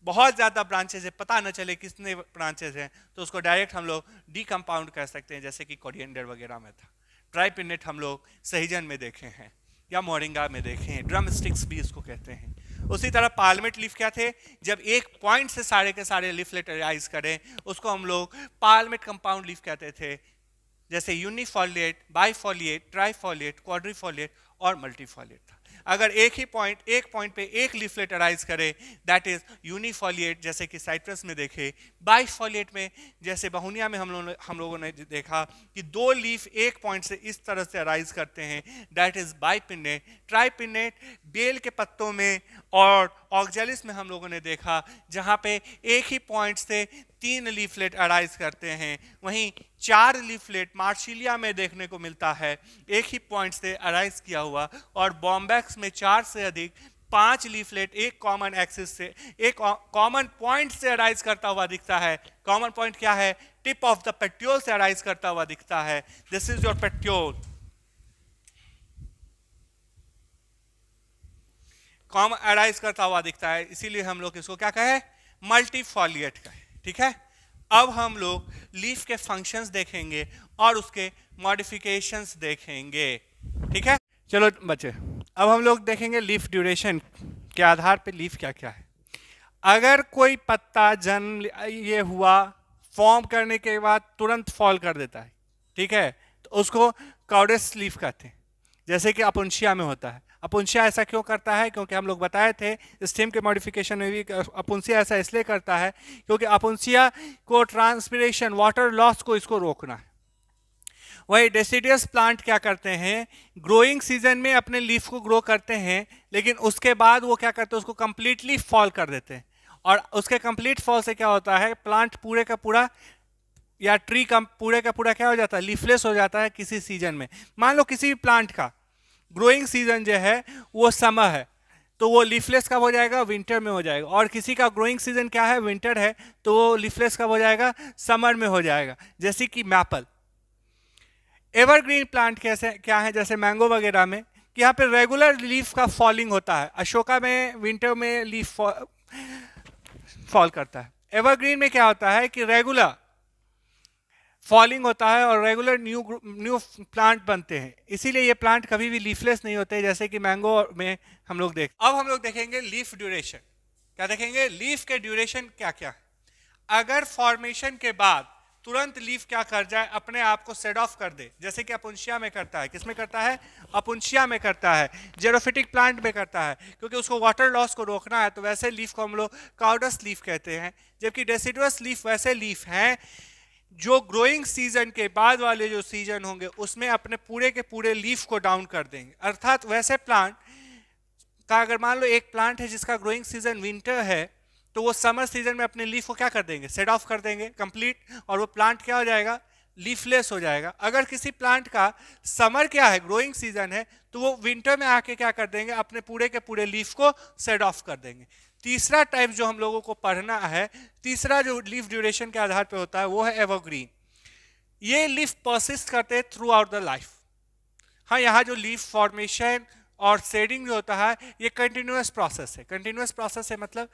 बहुत ज़्यादा ब्रांचेज है, पता न चले कितने ब्रांचेज हैं, तो उसको डायरेक्ट हम लोग डी कंपाउंड कह सकते हैं, जैसे कि कोरिएंडर वगैरह में था। ट्राईपिन्नेट हम लोग सहीजन में देखे हैं या मोरिंगा में देखे हैं, ड्रम स्टिक्स भी इसको कहते हैं। उसी तरह पाल्मेट लीफ क्या थे, जब एक पॉइंट से सारे के सारे लीफलेट अराइज करें उसको हम लोग पाल्मेट कंपाउंड लीफ कहते थे, जैसे यूनिफॉलिएट, बाईफॉलिएट, ट्राईफॉलिएट, क्वाड्रीफॉलिएट और मल्टीफॉलिएट था। अगर एक पॉइंट पे एक लीफलेट अराइज करे, दैट इज यूनिफॉलिएट, जैसे कि साइट्रस में देखे। बाईफॉलिएट में, जैसे बहुनिया में हम लोगों ने देखा कि दो लीफ एक पॉइंट से इस तरह से अराइज करते हैं, दैट इज बाईपिन्नेट। ट्राईपिन्नेट बेल के पत्तों में और ऑक्जेलिस में हम लोगों ने देखा, जहां पे एक ही पॉइंट से तीन लीफलेट अराइज करते हैं। वहीं चार लीफलेट मार्सिलिया में देखने को मिलता है, एक ही पॉइंट से अराइज किया हुआ, और बॉम्बैक्स में चार से अधिक, पांच लीफलेट एक कॉमन एक्सिस से, एक कॉमन पॉइंट से अराइज करता हुआ दिखता है। कॉमन पॉइंट क्या है, टिप ऑफ द पेट्यूल से अराइज करता हुआ दिखता है। This is your petiole, common arise करता हुआ दिखता है, इसीलिए हम लोग इसको क्या कहे, मल्टीफॉलिएट कहे। ठीक है, अब हम लोग लीफ के फंक्शंस देखेंगे और उसके मॉडिफिकेशंस देखेंगे। ठीक है, चलो बच्चे, अब हम लोग देखेंगे लीफ ड्यूरेशन के आधार पे लीफ क्या क्या है। अगर कोई पत्ता जन्म ये हुआ, फॉर्म करने के बाद तुरंत फॉल कर देता है, ठीक है, तो उसको कॉर्डेस लीफ कहते हैं, जैसे कि अपुंशिया में होता है। अपुंशिया ऐसा क्यों करता है, क्योंकि हम लोग बताए थे स्टेम के मॉडिफिकेशन में भी अपुंशिया ऐसा इसलिए करता है क्योंकि अपुंशिया को ट्रांसपिरेशन, वाटर लॉस को इसको रोकना है। वही डेसिडियस प्लांट क्या करते हैं, ग्रोइंग सीजन में अपने लीफ को ग्रो करते हैं, लेकिन उसके बाद वो क्या करते हैं, उसको कंप्लीटली फॉल कर देते हैं। और उसके कंप्लीट फॉल से क्या होता है, प्लांट पूरे का पूरा या ट्री का पूरा क्या हो जाता है, लीफलेस हो जाता है किसी सीजन में। मान लो किसी भी प्लांट का ग्रोइंग सीजन जो है वो समर है, तो वो लीफलेस कब हो जाएगा, विंटर में हो जाएगा। और किसी का ग्रोइंग सीजन क्या है, विंटर है, तो वो लीफलेस कब हो जाएगा, समर में हो जाएगा। जैसे कि मैपल। एवरग्रीन प्लांट कैसे क्या है, जैसे मैंगो वगैरह में कि यहाँ पे रेगुलर लीफ का फॉलिंग होता है। अशोका में विंटर में लीफ फॉल करता है। एवरग्रीन में क्या होता है कि रेगुलर फॉलिंग होता है और रेगुलर न्यू प्लांट बनते हैं, इसीलिए ये प्लांट कभी भी लीफलेस नहीं होते, जैसे कि मैंगो में हम लोग अब हम लोग देखेंगे लीफ ड्यूरेशन। क्या देखेंगे, लीफ के ड्यूरेशन क्या क्या है। अगर फॉर्मेशन के बाद तुरंत लीफ क्या कर जाए, अपने आप को सेड ऑफ कर दे, जैसे कि अपुंशिया में करता है। किसमें करता है, अपुंशिया में करता है, जेरोफिटिक प्लांट में करता है, क्योंकि उसको वाटर लॉस को रोकना है। तो वैसे लीफ को हम लोग काउडस लीफ कहते हैं। जबकि डेसिडुअस लीफ वैसे लीफ हैं जो ग्रोइंग सीजन के बाद वाले जो सीजन होंगे उसमें अपने पूरे के पूरे लीफ को डाउन कर देंगे। अर्थात वैसे प्लांट का अगर मान लो एक प्लांट है जिसका ग्रोइंग सीजन विंटर है, तो वो समर सीजन में अपने लीफ को क्या कर देंगे, सेड ऑफ कर देंगे कंप्लीट, और वो प्लांट क्या हो जाएगा, लीफलेस हो जाएगा। अगर किसी प्लांट का समर क्या है, ग्रोइंग सीजन है, तो वो विंटर में आके क्या कर देंगे, अपने पूरे के पूरे लीफ को सेड ऑफ कर देंगे। तीसरा टाइप जो हम लोगों को पढ़ना है, तीसरा जो लीफ ड्यूरेशन के आधार पर होता है वो है एवरग्रीन। ये लीफ परसिस्ट करते हैं थ्रू आउट द लाइफ। हाँ, यहाँ जो लीफ फॉर्मेशन और शेडिंग जो होता है ये कंटिन्यूअस प्रोसेस है। कंटिन्यूअस प्रोसेस है मतलब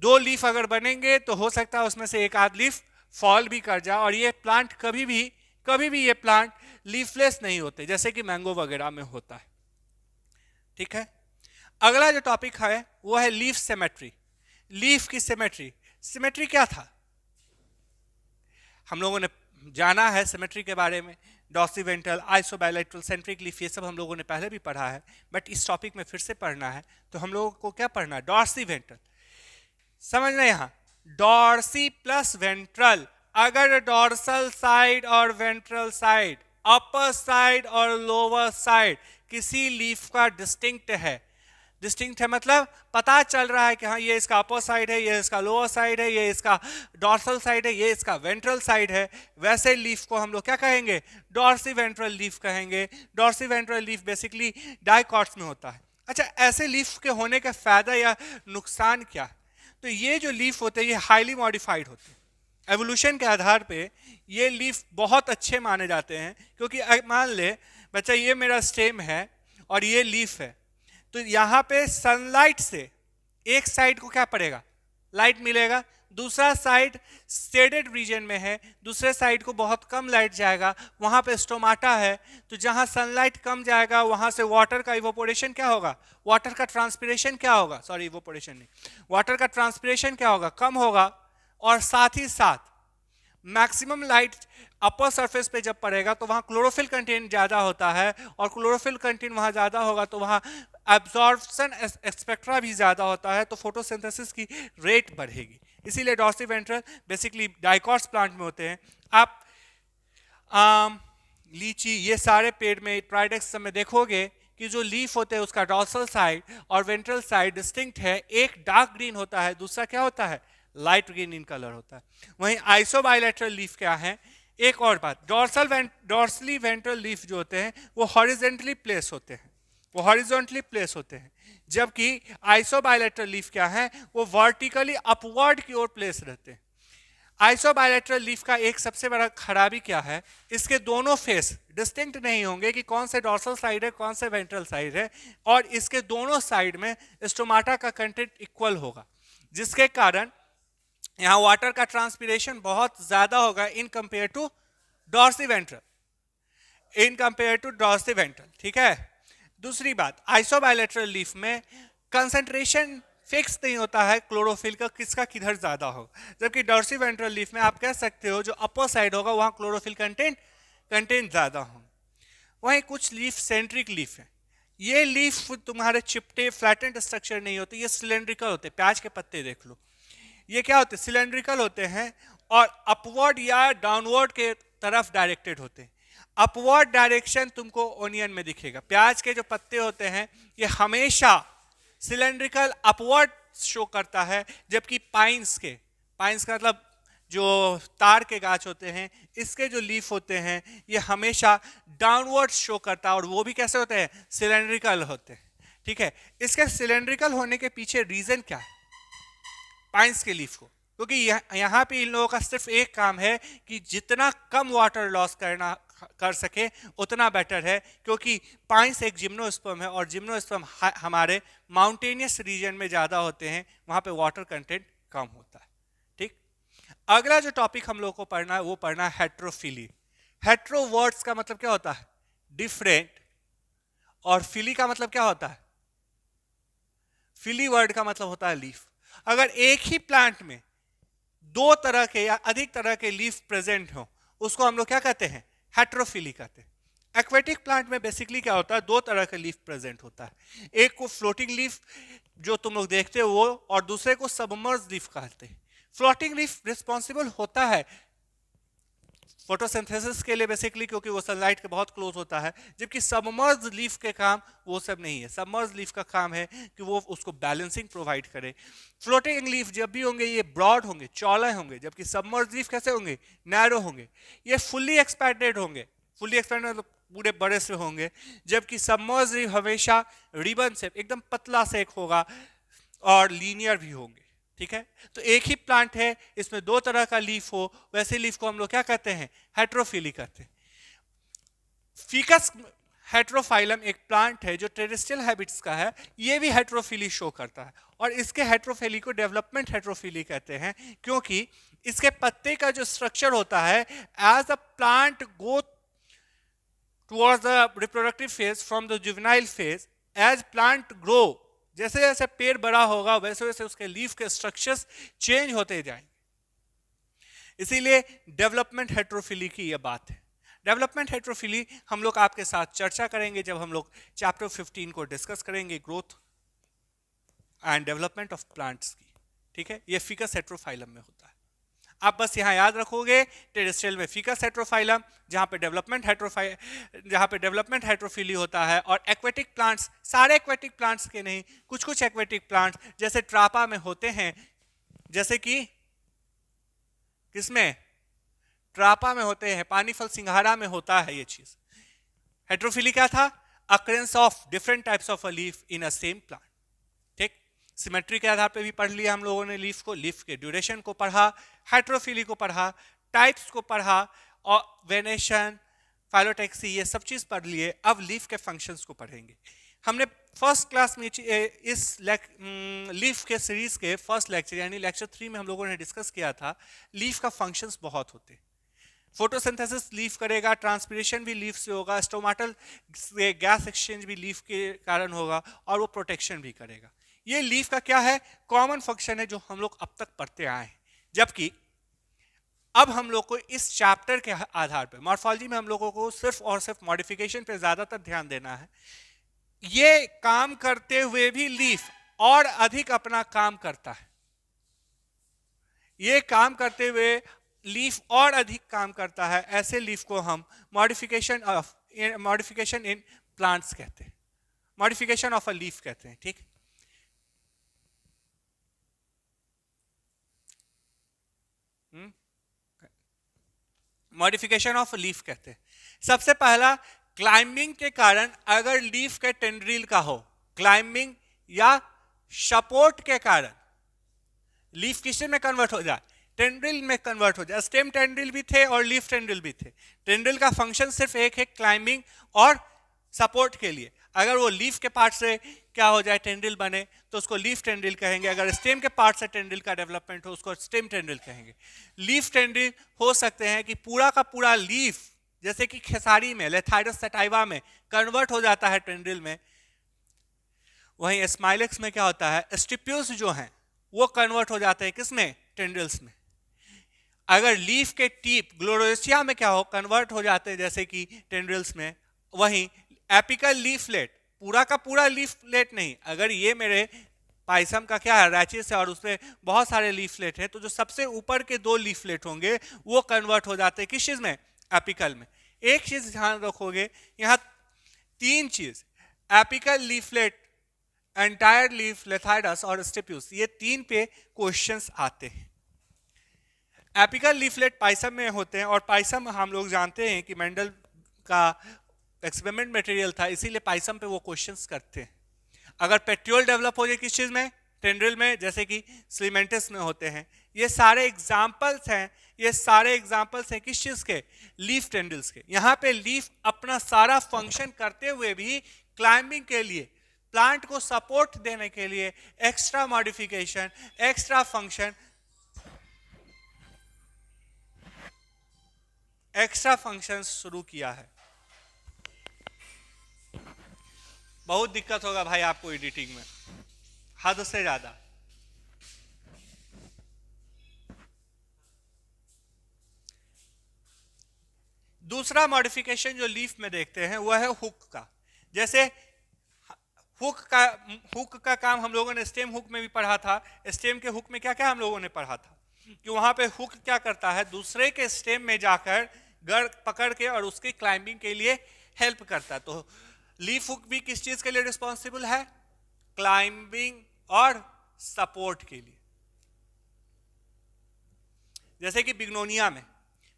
दो लीफ अगर बनेंगे तो हो सकता है उसमें से एक आध लीफ फॉल भी कर जाए, और ये प्लांट कभी भी ये प्लांट लीफलेस नहीं होते, जैसे कि मैंगो वगैरह में होता है। ठीक है, अगला जो टॉपिक है वो है लीफ सिमेट्री। लीफ की सिमेट्री क्या था, हम लोगों ने जाना है सिमेट्री के बारे में। डॉर्सिवेंट्रल, आइसोबाइलेट्रल, सेंट्रिक लीफ, ये सब हम लोगों ने पहले भी पढ़ा है, बट इस टॉपिक में फिर से पढ़ना है। तो हम लोगों को क्या पढ़ना है, डॉर्सिवेंट्रल। समझना यहाँ, डॉर्सी प्लस वेंट्रल। अगर डॉर्सल साइड और वेंट्रल साइड, अपर साइड और लोअर साइड किसी लीफ का डिस्टिंक्ट है मतलब पता चल रहा है कि हाँ ये इसका अपर साइड है, ये इसका लोअर साइड है, ये इसका डॉर्सल साइड है, ये इसका वेंट्रल साइड है, वैसे लीफ को हम लोग क्या कहेंगे, डॉर्सी वेंट्रल लीफ कहेंगे। Dorsiventral leaf basically dicots में होता है। अच्छा, ऐसे लीफ के होने का फायदा या नुकसान क्या है, तो ये जो लीफ होते हैं ये हाईली मॉडिफाइड होते हैं। एवोल्यूशन के आधार पे ये लीफ बहुत अच्छे माने जाते हैं, क्योंकि मान ले बच्चा ये मेरा स्टेम है और ये लीफ है, तो यहाँ पे सनलाइट से एक साइड को क्या पड़ेगा, लाइट मिलेगा, दूसरा साइड शेडेड रीजन में है, दूसरे साइड को बहुत कम लाइट जाएगा, वहाँ पे स्टोमाटा है, तो जहाँ सनलाइट कम जाएगा वहाँ से वाटर का इवोपोरेशन क्या होगा, वाटर का ट्रांसपिरेशन क्या होगा, सॉरी इवोपोरेशन नहीं, वाटर का ट्रांसपिरेशन क्या होगा, कम होगा। और साथ ही साथ मैक्सिमम लाइट अपर सरफेस पे जब पड़ेगा तो वहाँ क्लोरोफिल कंटेंट ज़्यादा होता है, और क्लोरोफिल कंटेंट वहाँ ज़्यादा होगा तो वहाँ एब्जॉर्प्शन स्पेक्ट्रा भी ज़्यादा होता है, तो फोटोसिंथेसिस की रेट बढ़ेगी। इसीलिए डॉर्सिवेंट्रल बेसिकली डाइकॉट्स प्लांट में होते हैं। आप आम, लीची, ये सारे पेड़ में ट्राइडेक्स सब में देखोगे कि जो लीफ होते हैं उसका डॉर्सल साइड और वेंट्रल साइड डिस्टिंक्ट है। एक डार्क ग्रीन होता है, दूसरा क्या होता है, लाइट ग्रीन इन कलर होता है। वहीं आइसोबाइलेटरल लीफ क्या है, एक और बात, डॉर्सली वेंट्रल लीफ जो होते हैं वो हॉरिजॉन्टली प्लेस होते हैं, जबकि आइसोबाइलेटरल लीफ क्या है, वो वर्टिकली अपवर्ड की ओर प्लेस रहते हैं। आइसोबाइलेटरल लीफ का एक सबसे बड़ा खराबी क्या है, इसके दोनों फेस डिस्टिंक्ट नहीं होंगे कि कौन से डॉर्सल साइड है कौन से वेंट्रल साइड है, और इसके दोनों साइड में स्टोमाटा का कंटेंट इक्वल होगा, जिसके कारण यहाँ वाटर का ट्रांसपिरेशन बहुत ज्यादा होगा इन कंपेयर टू डॉर्सिवेंट्रल, ठीक है। दूसरी बात, आइसोबाइलेटरल लीफ में कंसंट्रेशन फिक्स नहीं होता है क्लोरोफिल का, किसका किधर ज्यादा हो, जबकि डॉर्सिवेंट्रल लीफ में आप कह सकते हो जो अपर साइड होगा वहाँ क्लोरोफिल कंटेंट ज्यादा हो। वहीं कुछ लीफ सेंट्रिक लीफ है, ये लीफ तुम्हारे चिपटे फ्लैटेंड स्ट्रक्चर नहीं होते, ये सिलेंड्रिकल होते। प्याज के पत्ते देख लो, ये क्या होते हैं, सिलेंड्रिकल होते हैं और अपवर्ड या डाउनवर्ड के तरफ डायरेक्टेड होते हैं। अपवर्ड डायरेक्शन तुमको ओनियन में दिखेगा। प्याज के जो पत्ते होते हैं ये हमेशा सिलेंड्रिकल अपवर्ड शो करता है, जबकि पाइन्स का मतलब जो तार के गाछ होते हैं इसके जो लीफ होते हैं ये हमेशा डाउनवर्ड शो करता है, और वो भी कैसे होते हैं, सिलेंड्रिकल होते हैं। ठीक है, इसके सिलेंड्रिकल होने के पीछे रीजन क्या है पाइन्स के लीफ को, क्योंकि यहाँ पे इन लोगों का सिर्फ एक काम है कि जितना कम वाटर लॉस कर सके उतना बेटर है, क्योंकि पाइन्स एक जिम्नोस्पर्म है और जिम्नोस्पर्म हमारे माउंटेनियस रीजन में ज़्यादा होते हैं, वहाँ पे वाटर कंटेंट कम होता है। ठीक, अगला जो टॉपिक हम लोग को पढ़ना है वो पढ़ना है हेट्रोफिली। हेट्रो वर्ड्स का मतलब क्या होता है, डिफरेंट, और फिली का मतलब क्या होता है, फिली वर्ड का मतलब होता है लीफ। अगर एक ही प्लांट में दो तरह के या अधिक तरह के लीफ प्रेजेंट हो उसको हम लोग क्या कहते हैं, हेट्रोफिली कहते हैं। एक्वेटिक प्लांट में बेसिकली क्या होता है, दो तरह का लीफ प्रेजेंट होता है, एक को फ्लोटिंग लीफ जो तुम लोग देखते हो वो, और दूसरे को सबमर्ज लीफ कहते हैं। फ्लोटिंग लीफ रिस्पॉन्सिबल होता है फोटोसिंथेसिस के लिए बेसिकली, क्योंकि वो सनलाइट के बहुत क्लोज होता है, जबकि सबमर्ज लीफ के काम वो सब नहीं है। सबमर्ज लीफ का काम है कि वो उसको बैलेंसिंग प्रोवाइड करे। फ्लोटिंग लीफ जब भी होंगे ये ब्रॉड होंगे, चौड़े होंगे, जबकि सबमर्ज लीफ कैसे होंगे, नैरो होंगे। ये फुल्ली एक्सपैंडेड होंगे, फुल्ली एक्सपैंडेड मतलब पूरे बड़े से होंगे, जबकि सबमर्ज लीफ हमेशा रिबन से एकदम पतला से एक होगा और लीनियर भी होंगे। ठीक है, तो एक ही प्लांट है इसमें दो तरह का लीफ हो, वैसे लीफ को हम लोग क्या कहते हैं, हेट्रोफिली कहते हैं। फीकस हेट्रोफाइलम एक प्लांट है जो टेरेस्ट्रियल हैबिट्स का है, ये भी हेट्रोफिली शो करता है, और इसके हेट्रोफिली को डेवलपमेंट हेट्रोफिली कहते हैं, क्योंकि इसके पत्ते का जो स्ट्रक्चर होता है, as the plant go towards the reproductive phase from the juvenile phase, as plant grow, जैसे जैसे पेड़ बड़ा होगा वैसे वैसे उसके लीफ के स्ट्रक्चर्स चेंज होते जाएंगे। इसीलिए डेवलपमेंट हेट्रोफिली की यह बात है। डेवलपमेंट हेट्रोफिली हम लोग आपके साथ चर्चा करेंगे जब हम लोग चैप्टर 15 को डिस्कस करेंगे, growth and development of plants की। ठीक है, ये फिकस हेट्रोफाइलम में होता है। आप बस यहाँ याद रखोगे टेरेस्ट्रियल में फिकस हेट्रोफाइलम, जहाँ पे डेवलपमेंट हेट्रोफिली होता है, और एक्वेटिक प्लांट्स, सारे एक्वेटिक प्लांट्स के नहीं, कुछ कुछ एक्वेटिक प्लांट्स जैसे ट्रापा में होते हैं, जैसे कि किसमें, ट्रापा में होते हैं, पानी फल सिंघारा में होता है ये चीज। हेट्रोफिली क्या था, occurrence of different types of a leaf in a same plant. ठीक, सिमेट्री के आधार पे भी पढ़ लिया हम लोगों ने लीफ को, लीफ के ड्यूरेशन को पढ़ा, हेट्रोफिली को पढ़ा, टाइप्स को पढ़ा, और वेनेशन, फाइलोटैक्सी, ये सब चीज पढ़ लिए। अब लीफ के फंक्शंस को पढ़ेंगे। हमने फर्स्ट क्लास में इस लीफ के सीरीज के फर्स्ट लेक्चर यानी लेक्चर 3 में हम लोगों ने डिस्कस किया था, लीफ का फंक्शंस बहुत होते हैं। फोटोसिंथेसिस लीफ करेगा, ट्रांसपिरेशन भी लीफ से होगा, स्टोमाटल गैस एक्सचेंज भी लीफ के कारण होगा, और वो प्रोटेक्शन भी करेगा। ये लीफ का क्या है, कॉमन फंक्शन है जो हम लोग अब तक पढ़ते आए हैं। जबकि अब हम लोग को इस चैप्टर के आधार पर, मॉर्फोलॉजी में हम लोगों को सिर्फ और सिर्फ मॉडिफिकेशन पे ज्यादातर ध्यान देना है। ये काम करते हुए भी लीफ और अधिक अपना काम करता है, ये काम करते हुए लीफ और अधिक काम करता है। ऐसे लीफ को हम मॉडिफिकेशन इन प्लांट्स कहते हैं, मॉडिफिकेशन ऑफ अ लीफ कहते हैं। ठीक, मॉडिफिकेशन ऑफ लीफ कहते हैं। सबसे पहला, क्लाइंबिंग के कारण अगर लीफ के टेंड्रिल का हो, क्लाइंबिंग या सपोर्ट के कारण लीफ किससे में कन्वर्ट हो जाए, टेंड्रिल में कन्वर्ट हो जाए। स्टेम टेंड्रिल भी थे और लीफ टेंड्रिल भी थे। टेंड्रिल का फंक्शन सिर्फ एक है, क्लाइंबिंग और सपोर्ट के लिए। अगर वो लीफ के पार्ट से क्या हो जाए, टेंड्रिल बने, तो उसको लीफ टेंड्रिल कहेंगे। अगर स्टेम के पार्ट से टेंड्रिल का डेवलपमेंट हो उसको स्टेम टेंड्रिल कहेंगे। लीफ टेंड्रिल हो सकते हैं कि पूरा का पूरा लीफ, जैसे कि खेसारी में, लेथाइडस सटाइवा में कन्वर्ट हो जाता है टेंड्रिल में। वहीं स्माइलेक्स में क्या होता है, स्टिप्यूल्स जो हैं वो कन्वर्ट हो जाते हैं किसमें, टेंड्रिल्स में। अगर लीफ के टीप ग्लोरेशिया में क्या हो, कन्वर्ट हो जाते हैं जैसे कि टेंड्रिल्स में। वहीं एपिकल लीफलेट, पूरा का पूरा लीफलेट नहीं, अगर ये मेरे पाइसम का क्या है, रैचिस है, और उसमें बहुत सारे लीफलेट हैं, तो जो सबसे ऊपर के 2 लीफलेट होंगे वो कन्वर्ट हो जाते हैं किस चीज में, एपिकल में। एक चीज ध्यान रखोगे, यहाँ 3 चीज, एपिकल लीफलेट, एंटायर लीफ, लेथाइडस और स्टेप्यूस, ये 3 पे क्वेश्चंस आते हैं। एपिकल लीफलेट पाइसम में होते हैं, और पाइसम हम लोग जानते हैं कि मेंडल का एक्सपेरिमेंट मटेरियल था, इसीलिए पाइसम पे वो क्वेश्चंस करते हैं। अगर पेट्रियोल डेवलप हो जाए किस चीज में, टेंड्रिल में, जैसे कि स्लीमेंटिस में होते हैं, ये सारे एग्जाम्पल्स हैं, ये सारे एग्जाम्पल्स हैं किस चीज के, लीफ टेंड्रिल्स के। यहाँ पे लीफ अपना सारा फंक्शन करते हुए भी क्लाइंबिंग के लिए, प्लांट को सपोर्ट देने के लिए extra modification, extra function, extra function शुरू किया है। बहुत दिक्कत होगा भाई आपको एडिटिंग में, हद से ज्यादा। दूसरा मॉडिफिकेशन जो लीफ में देखते हैं वह है हुक का। जैसे हुक का काम हम लोगों ने स्टेम हुक में भी पढ़ा था। स्टेम के हुक में क्या क्या हम लोगों ने पढ़ा था कि वहां पे हुक क्या करता है, दूसरे के स्टेम में जाकर गड़ पकड़ के और उसकी क्लाइंबिंग के लिए हेल्प करता है। तो लीफ हुक भी किस चीज के लिए रिस्पॉन्सिबल है, क्लाइंबिंग और सपोर्ट के लिए। जैसे कि बिग्नोनिया में,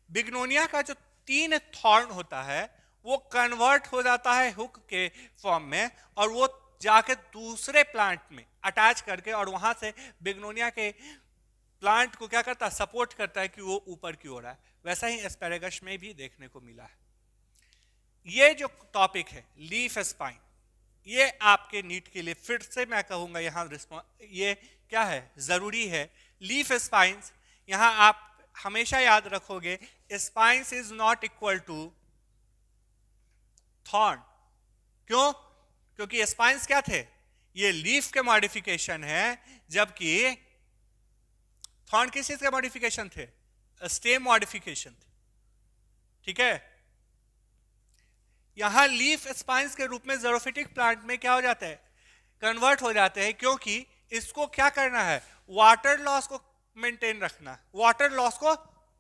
बिग्नोनिया का जो 3 थॉर्न होता है वो कन्वर्ट हो जाता है हुक के फॉर्म में, और वो जाके दूसरे प्लांट में अटैच करके और वहां से बिग्नोनिया के प्लांट को क्या करता है, सपोर्ट करता है कि वो ऊपर की ओर आए। वैसा ही एस्पेरेगस में भी देखने को मिला है। ये जो टॉपिक है लीफ स्पाइन, ये आपके नीट के लिए फिर से मैं कहूंगा यहाँ ये क्या है, जरूरी है। लीफ स्पाइंस, यहाँ आप हमेशा याद रखोगे, spines is not equal to thorn. क्यों? क्योंकि स्पाइंस क्या थे, ये लीफ के मॉडिफिकेशन है, जबकि थॉर्न किस चीज के मॉडिफिकेशन थे, स्टेम मॉडिफिकेशन थे। ठीक है, यहां लीफ स्पाइंस के रूप में ज़ेरोफिटिक प्लांट में क्या हो जाता है, कन्वर्ट हो जाते हैं, क्योंकि इसको क्या करना है, वाटर लॉस को मेंटेन रखना, वाटर लॉस को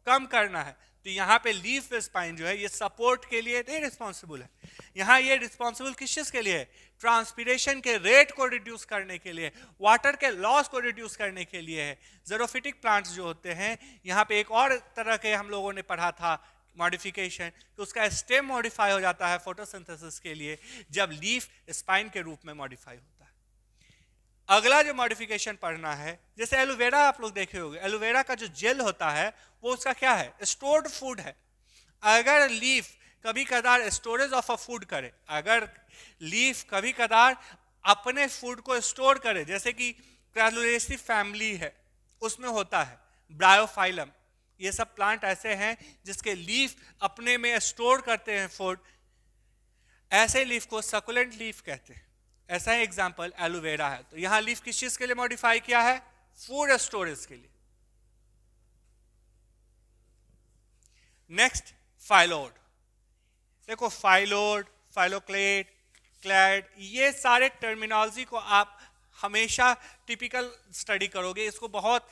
कम करना है। तो यहाँ पे लीफ स्पाइन जो है ये सपोर्ट के लिए नहीं रिस्पॉन्सिबल है, यहाँ ये रिस्पॉन्सिबल किस चीज के लिए है, ट्रांसपीरेशन के रेट को रिड्यूस करने के लिए, वाटर के लॉस को रिड्यूस करने के लिए है। ज़ेरोफिटिक प्लांट्स जो होते हैं, यहाँ पे एक और तरह के हम लोगों ने पढ़ा था मॉडिफिकेशन, तो उसका स्टेम मॉडिफाई हो जाता है फोटोसिंथेसिस के लिए, जब लीफ स्पाइन के रूप में मॉडिफाई होता है। अगला जो मॉडिफिकेशन पढ़ना है, जैसे एलोवेरा आप लोग देखे होंगे, एलोवेरा का जो जेल होता है वो उसका क्या है, स्टोर्ड फूड है। अगर लीफ कभी कदार स्टोरेज ऑफ अ फूड करे, अगर लीफ कभी कदार अपने फूड को स्टोर करे, जैसे कि क्रैलुरेसी फैमिली है उसमें होता है ब्रायोफाइलम, ये सब प्लांट ऐसे हैं जिसके लीफ अपने में स्टोर करते हैं फूड, ऐसे लीफ को सकुलेंट लीफ कहते हैं। ऐसा ही एग्जाम्पल एलोवेरा है। तो यहां लीफ किस चीज के लिए मॉडिफाई किया है, फूड स्टोरेज के लिए। नेक्स्ट फाइलोड, देखो फाइलोड, फाइलोक्लेड, क्लैड, ये सारे टर्मिनोलॉजी को आप हमेशा टिपिकल स्टडी करोगे, इसको बहुत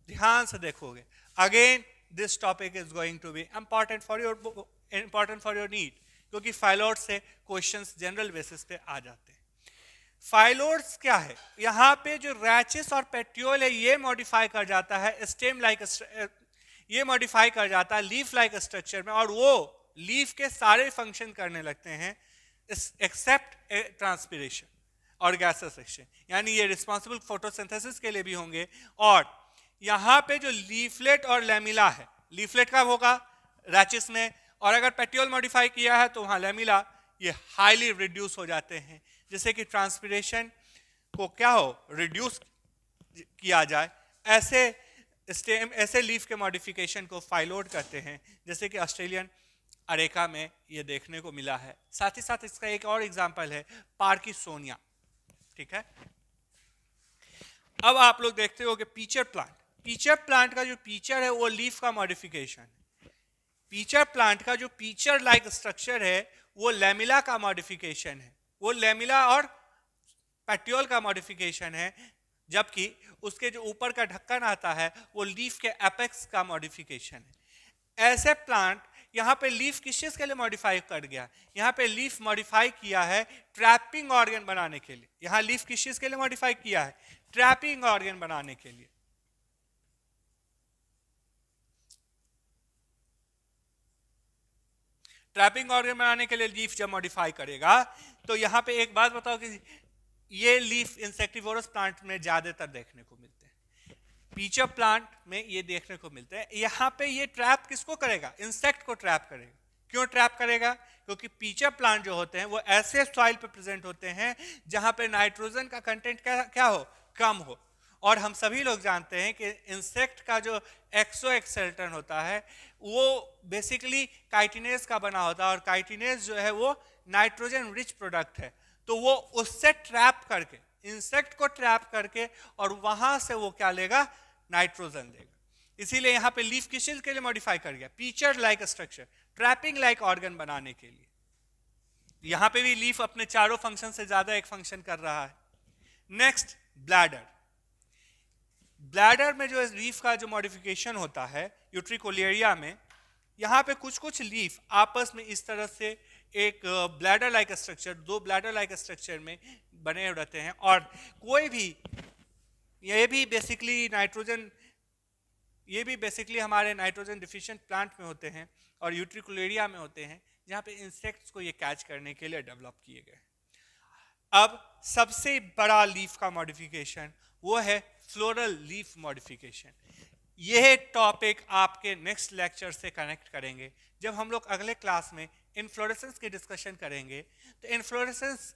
ध्यान से देखोगे। Again this topic is going to be important for your need, क्योंकि फाइलोड से क्वेश्चंस जनरल बेसिस पे आ जाते हैं। फाइलोड्स क्या है, यहाँ पे जो रैचेस और पेट्रियोल है ये मॉडिफाई कर जाता है स्टेम लाइक, ये मॉडिफाई कर जाता है लीफ लाइक स्ट्रक्चर में, और वो लीफ के सारे फंक्शन करने लगते हैं एक्सेप्ट ट्रांसपिरेशन और गैसेस एक्सचेंज, यानी ये रिस्पॉन्सिबल फोटोसिंथेसिस के लिए भी होंगे। और यहाँ पे जो लीफलेट और लेमिला है, लीफलेट कब होगा, रैचेस में, और अगर पेट्रियोल मॉडिफाई किया है तो वहाँ लेमिला, ये हाईली रिड्यूस हो जाते हैं, जैसे कि ट्रांसपिरेशन को क्या हो, रिड्यूस किया जाए। ऐसे लीफ के मॉडिफिकेशन को फाइलोड करते हैं, जैसे कि ऑस्ट्रेलियन अरेका में ये देखने को मिला है। साथ ही साथ इसका एक और एग्जांपल है पार्किंसोनिया। ठीक है, अब आप लोग देखते हो कि पीचर प्लांट, पीचर प्लांट का जो पीचर है वो लीफ का मॉडिफिकेशन है। पीचर प्लांट का जो पीचर लाइक स्ट्रक्चर है वो लेमिला का मॉडिफिकेशन है, वो लेमिला और पेट्रियोल का मॉडिफिकेशन है, जबकि उसके जो ऊपर का ढक्कन आता है वो लीफ के एपेक्स का मॉडिफिकेशन है। ऐसे प्लांट यहाँ पे लीफ किस चीज के लिए मॉडिफाई कर गया, यहाँ पे लीफ मॉडिफाई किया है ट्रैपिंग ऑर्गन बनाने के लिए। यहाँ लीफ किस चीज के लिए मॉडिफाई किया है, ट्रैपिंग ऑर्गन बनाने के लिए। ट्रैपिंग ऑर्गन बनाने के लिए लीफ जब मॉडिफाई करेगा तो यहाँ पे एक बात बताओ कि ये लीफ इंसेक्टिवोरस प्लांट में ज्यादातर देखने को मिलते हैं, पीचर प्लांट में ये देखने को मिलते हैं। यहाँ पे ये ट्रैप किसको करेगा, इंसेक्ट को ट्रैप करेगा। क्यों ट्रैप करेगा, क्योंकि पीचर प्लांट जो होते हैं वो ऐसे सॉइल पे प्रेजेंट होते हैं जहां पे नाइट्रोजन का कंटेंट क्या हो, कम हो। और हम सभी लोग जानते हैं कि इंसेक्ट का जो एक्सोएक्सेल्टन होता है वो बेसिकली काइटिनेज का बना होता है, और काइटिनेज जो है वो नाइट्रोजन रिच प्रोडक्ट है। तो वो उससे ट्रैप करके, इंसेक्ट को ट्रैप करके, और वहां से वो क्या लेगा, नाइट्रोजन देगा। इसीलिए यहाँ पे लीफ किस चीज के लिए मॉडिफाई कर गया, pitcher like structure, trapping like organ बनाने के लिए। यहाँ पे भी लीफ अपने चारों फंक्शन से ज्यादा एक फंक्शन कर रहा है। Next bladder. ब्लैडर में जो लीफ का जो मॉडिफिकेशन होता है यूट्रिकोलेरिया में, यहाँ पे कुछ कुछ लीफ आपस में इस तरह से एक ब्लैडर लाइक स्ट्रक्चर, दो ब्लैडर लाइक स्ट्रक्चर में बने रहते हैं। और कोई भी ये भी बेसिकली हमारे नाइट्रोजन डिफिशिएंट प्लांट में होते हैं और यूट्रिकुलेरिया में होते हैं, जहाँ पे इंसेक्ट्स को ये कैच करने के लिए डेवलप किए गए। अब सबसे बड़ा लीफ का मॉडिफिकेशन वो है फ्लोरल लीफ मॉडिफिकेशन। यह टॉपिक आपके नेक्स्ट लेक्चर से कनेक्ट करेंगे जब हम लोग अगले क्लास में इन्फ्लोरेसेंस की डिस्कशन करेंगे। तो इन्फ्लोरेसेंस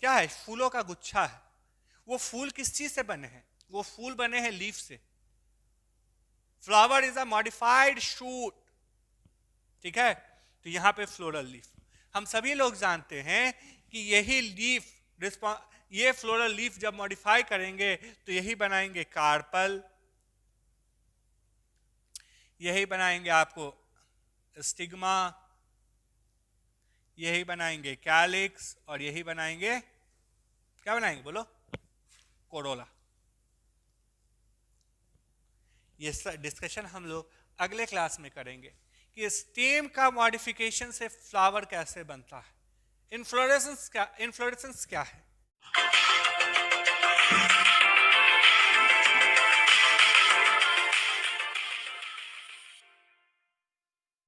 क्या है, फूलों का गुच्छा है। वो फूल किस चीज से बने हैं, वो फूल बने हैं लीफ से। Flower is a modified shoot, ठीक है। तो यहां पे फ्लोरल लीफ, हम सभी लोग जानते हैं कि यही लीफ ये फ्लोरल लीफ जब मॉडिफाई करेंगे तो यही बनाएंगे कार्पल, यही बनाएंगे आपको स्टिग्मा, यही बनाएंगे कैलिक्स, और यही बनाएंगे, क्या बनाएंगे बोलो, कोरोला। ये डिस्कशन हम लोग अगले क्लास में करेंगे कि स्टेम का मॉडिफिकेशन से फ्लावर कैसे बनता है, इन्फ्लोरेसेंस क्या है।